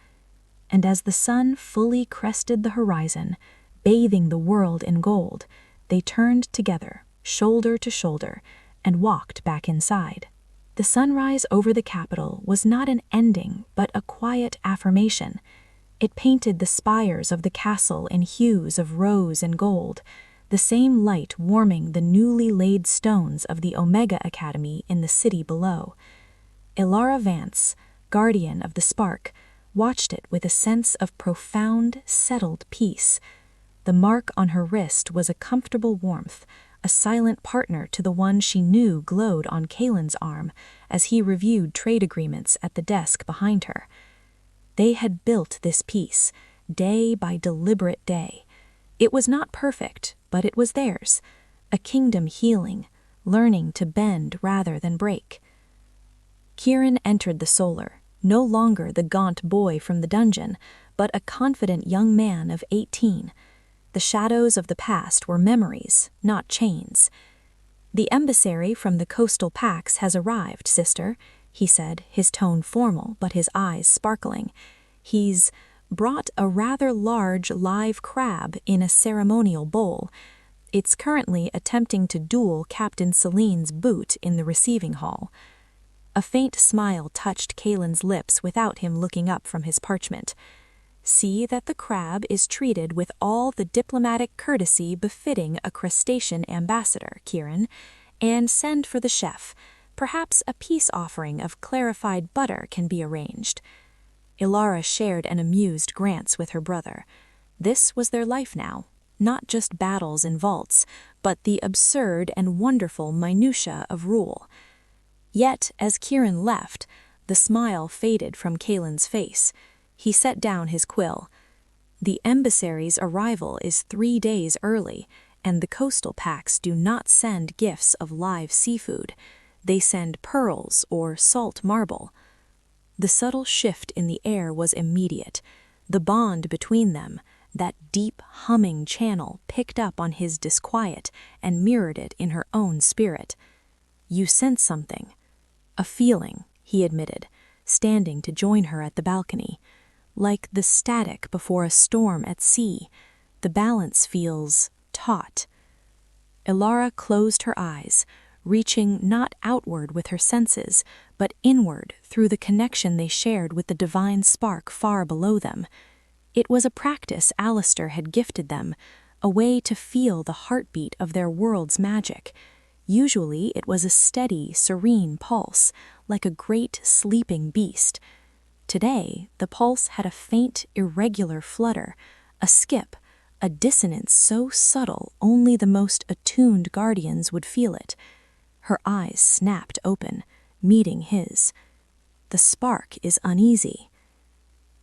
And as the sun fully crested the horizon, bathing the world in gold, they turned together, shoulder to shoulder, and walked back inside. The sunrise over the capital was not an ending, but a quiet affirmation. It painted the spires of the castle in hues of rose and gold, the same light warming the newly laid stones of the Omega Academy in the city below. Elara Vance, guardian of the spark, watched it with a sense of profound, settled peace. The mark on her wrist was a comfortable warmth, a silent partner to the one she knew glowed on Kaelen's arm as he reviewed trade agreements at the desk behind her. They had built this peace, day by deliberate day. It was not perfect, but it was theirs, a kingdom healing, learning to bend rather than break. Kieran entered the solar, no longer the gaunt boy from the dungeon, but a confident young man of 18. The shadows of the past were memories, not chains. "The emissary from the coastal packs has arrived, sister," he said, his tone formal but his eyes sparkling. "He's brought a rather large live crab in a ceremonial bowl. It's currently attempting to duel Captain Celine's boot in the receiving hall." A faint smile touched Kaelen's lips without him looking up from his parchment. "See that the crab is treated with all the diplomatic courtesy befitting a crustacean ambassador, Kieran, and send for the chef. Perhaps a peace offering of clarified butter can be arranged." Elara shared an amused glance with her brother. This was their life now, not just battles in vaults, but the absurd and wonderful minutiae of rule. Yet, as Kieran left, the smile faded from Kaelen's face. He set down his quill. "The emissary's arrival is 3 days early, and the coastal packs do not send gifts of live seafood. They send pearls or salt marble." The subtle shift in the air was immediate. The bond between them, that deep humming channel, picked up on his disquiet and mirrored it in her own spirit. "You sense something." "A feeling," he admitted, standing to join her at the balcony. "Like the static before a storm at sea. The balance feels taut." Elara closed her eyes, reaching not outward with her senses, but inward through the connection they shared with the divine spark far below them. It was a practice Alistair had gifted them, a way to feel the heartbeat of their world's magic. Usually it was a steady, serene pulse, like a great sleeping beast. Today, the pulse had a faint, irregular flutter, a skip, a dissonance so subtle only the most attuned guardians would feel it. Her eyes snapped open, meeting his. "The spark is uneasy."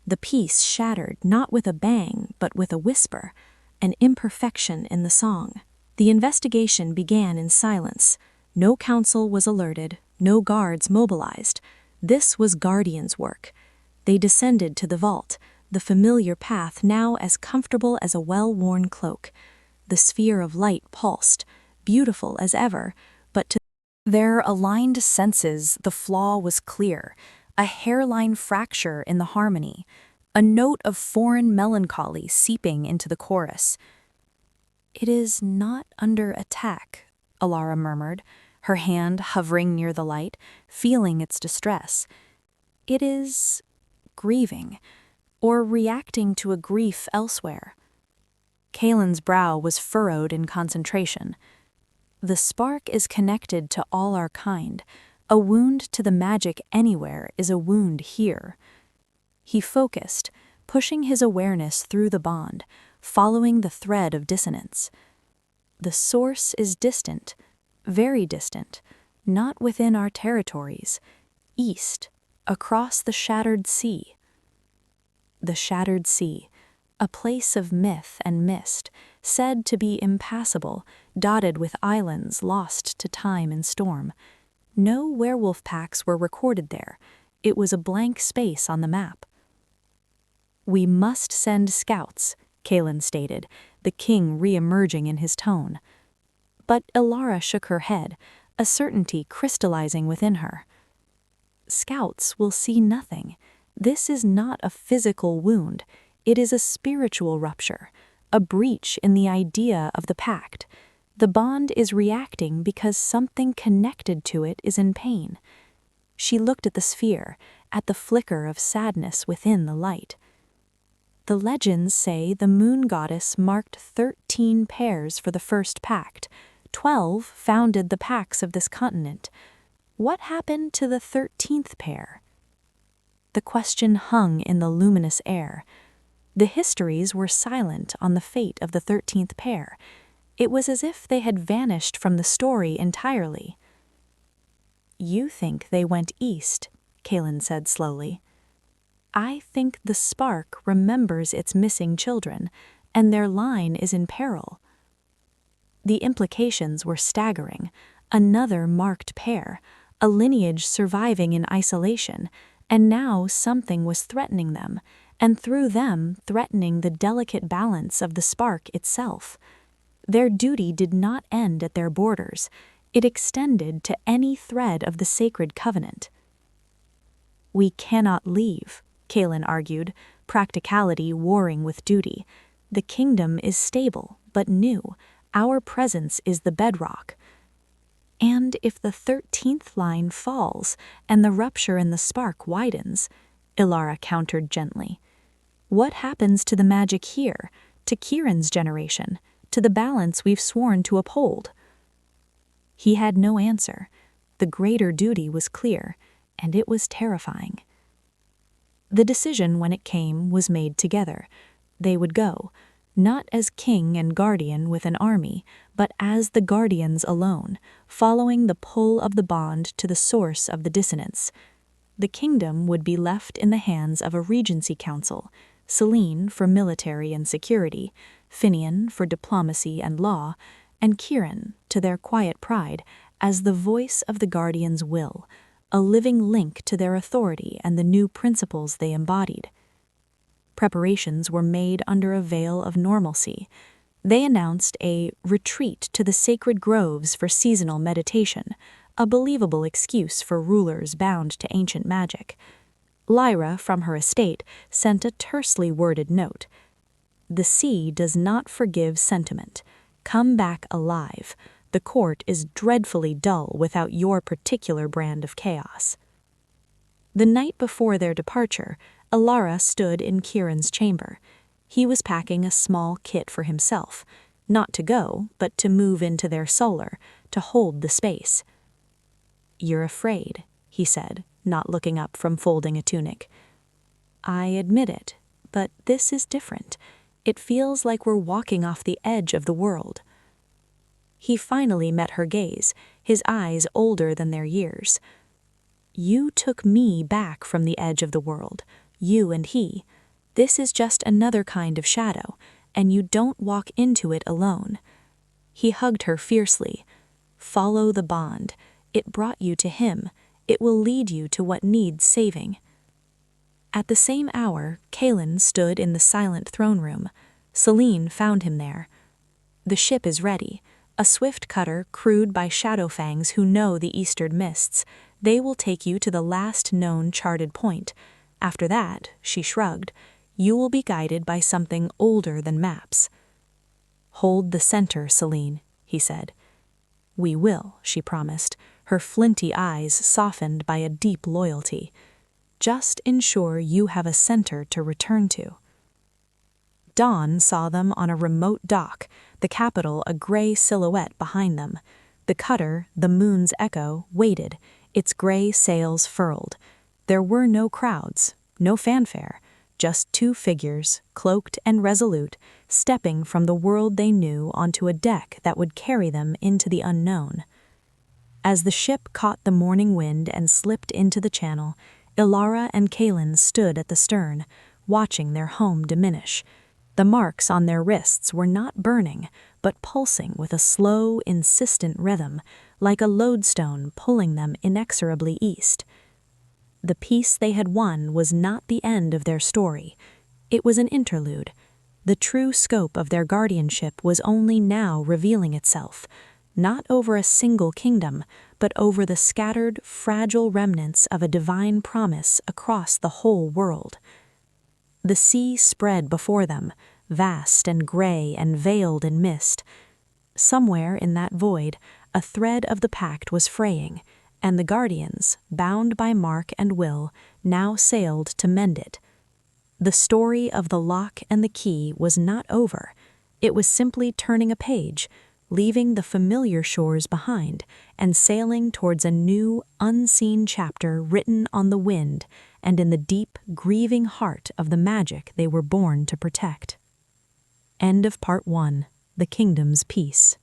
The piece shattered not with a bang, but with a whisper, an imperfection in the song. The investigation began in silence. No council was alerted, no guards mobilized. This was Guardian's work. They descended to the vault, the familiar path now as comfortable as a well-worn cloak. The sphere of light pulsed, beautiful as ever, but to their aligned senses the flaw was clear, a hairline fracture in the harmony, a note of foreign melancholy seeping into the chorus. "It is not under attack," Elara murmured, her hand hovering near the light, feeling its distress. "It is grieving, or reacting to a grief elsewhere." Kaelen's brow was furrowed in concentration. "The spark is connected to all our kind. A wound to the magic anywhere is a wound here." He focused, pushing his awareness through the bond, following the thread of dissonance. "The source is distant, very distant, not within our territories, east, across the shattered sea." The shattered sea, a place of myth and mist, said to be impassable, dotted with islands lost to time and storm. No werewolf packs were recorded there. It was a blank space on the map. "We must send scouts," Kaelen stated, the king re-emerging in his tone. But Elara shook her head, a certainty crystallizing within her. "Scouts will see nothing. This is not a physical wound. It is a spiritual rupture, a breach in the idea of the pact. The bond is reacting because something connected to it is in pain." She looked at the sphere, at the flicker of sadness within the light. "The legends say the moon goddess marked 13 pairs for the first pact. 12 founded the packs of this continent. What happened to the 13th pair?" The question hung in the luminous air. The histories were silent on the fate of the 13th pair. It was as if they had vanished from the story entirely. "You think they went east," Kaelen said slowly. "I think the spark remembers its missing children, and their line is in peril." The implications were staggering. Another marked pair, a lineage surviving in isolation, and now something was threatening them, and through them threatening the delicate balance of the spark itself. Their duty did not end at their borders. It extended to any thread of the sacred covenant. "We cannot leave," Kaelen argued, practicality warring with duty. "The kingdom is stable, but new. Our presence is the bedrock." "And if the 13th line falls and the rupture in the spark widens," Elara countered gently, "what happens to the magic here, to Kieran's generation, to the balance we've sworn to uphold?" He had no answer. The greater duty was clear, and it was terrifying. The decision, when it came, was made together. They would go, not as king and guardian with an army, but as the guardians alone, following the pull of the bond to the source of the dissonance. The kingdom would be left in the hands of a regency council, Selene for military and security, Finian for diplomacy and law, and Kieran, to their quiet pride, as the voice of the guardian's will, a living link to their authority and the new principles they embodied. Preparations were made under a veil of normalcy. They announced a retreat to the sacred groves for seasonal meditation, a believable excuse for rulers bound to ancient magic. Lyra, from her estate, sent a tersely worded note. "The sea does not forgive sentiment. Come back alive. The court is dreadfully dull without your particular brand of chaos." The night before their departure, Elara stood in Kieran's chamber. He was packing a small kit for himself, not to go, but to move into their solar, to hold the space. "You're afraid," he said, not looking up from folding a tunic. "I admit it, but this is different. It feels like we're walking off the edge of the world." He finally met her gaze, his eyes older than their years. "You took me back from the edge of the world, you and he. This is just another kind of shadow, and you don't walk into it alone." He hugged her fiercely. "Follow the bond. It brought you to him. It will lead you to what needs saving." At the same hour, Kaelen stood in the silent throne room. Selene found him there. "The ship is ready. A swift cutter crewed by shadowfangs who know the eastern mists. They will take you to the last known charted point. After that," she shrugged, "you will be guided by something older than maps." "Hold the center, Selene," he said. "We will," she promised, her flinty eyes softened by a deep loyalty. "Just ensure you have a center to return to." Dawn saw them on a remote dock, the capital a gray silhouette behind them. The cutter, the moon's echo, waited, its gray sails furled. There were no crowds, no fanfare, just two figures, cloaked and resolute, stepping from the world they knew onto a deck that would carry them into the unknown. As the ship caught the morning wind and slipped into the channel, Elara and Kaelen stood at the stern, watching their home diminish. The marks on their wrists were not burning, but pulsing with a slow, insistent rhythm, like a lodestone pulling them inexorably east. The peace they had won was not the end of their story. It was an interlude. The true scope of their guardianship was only now revealing itself, not over a single kingdom, but over the scattered, fragile remnants of a divine promise across the whole world. The sea spread before them, vast and gray and veiled in mist. Somewhere in that void, a thread of the pact was fraying, and the guardians, bound by mark and will, now sailed to mend it. The story of the lock and the key was not over. It was simply turning a page, leaving the familiar shores behind, and sailing towards a new, unseen chapter written on the wind and in the deep, grieving heart of the magic they were born to protect. End of Part 1. the kingdom's peace.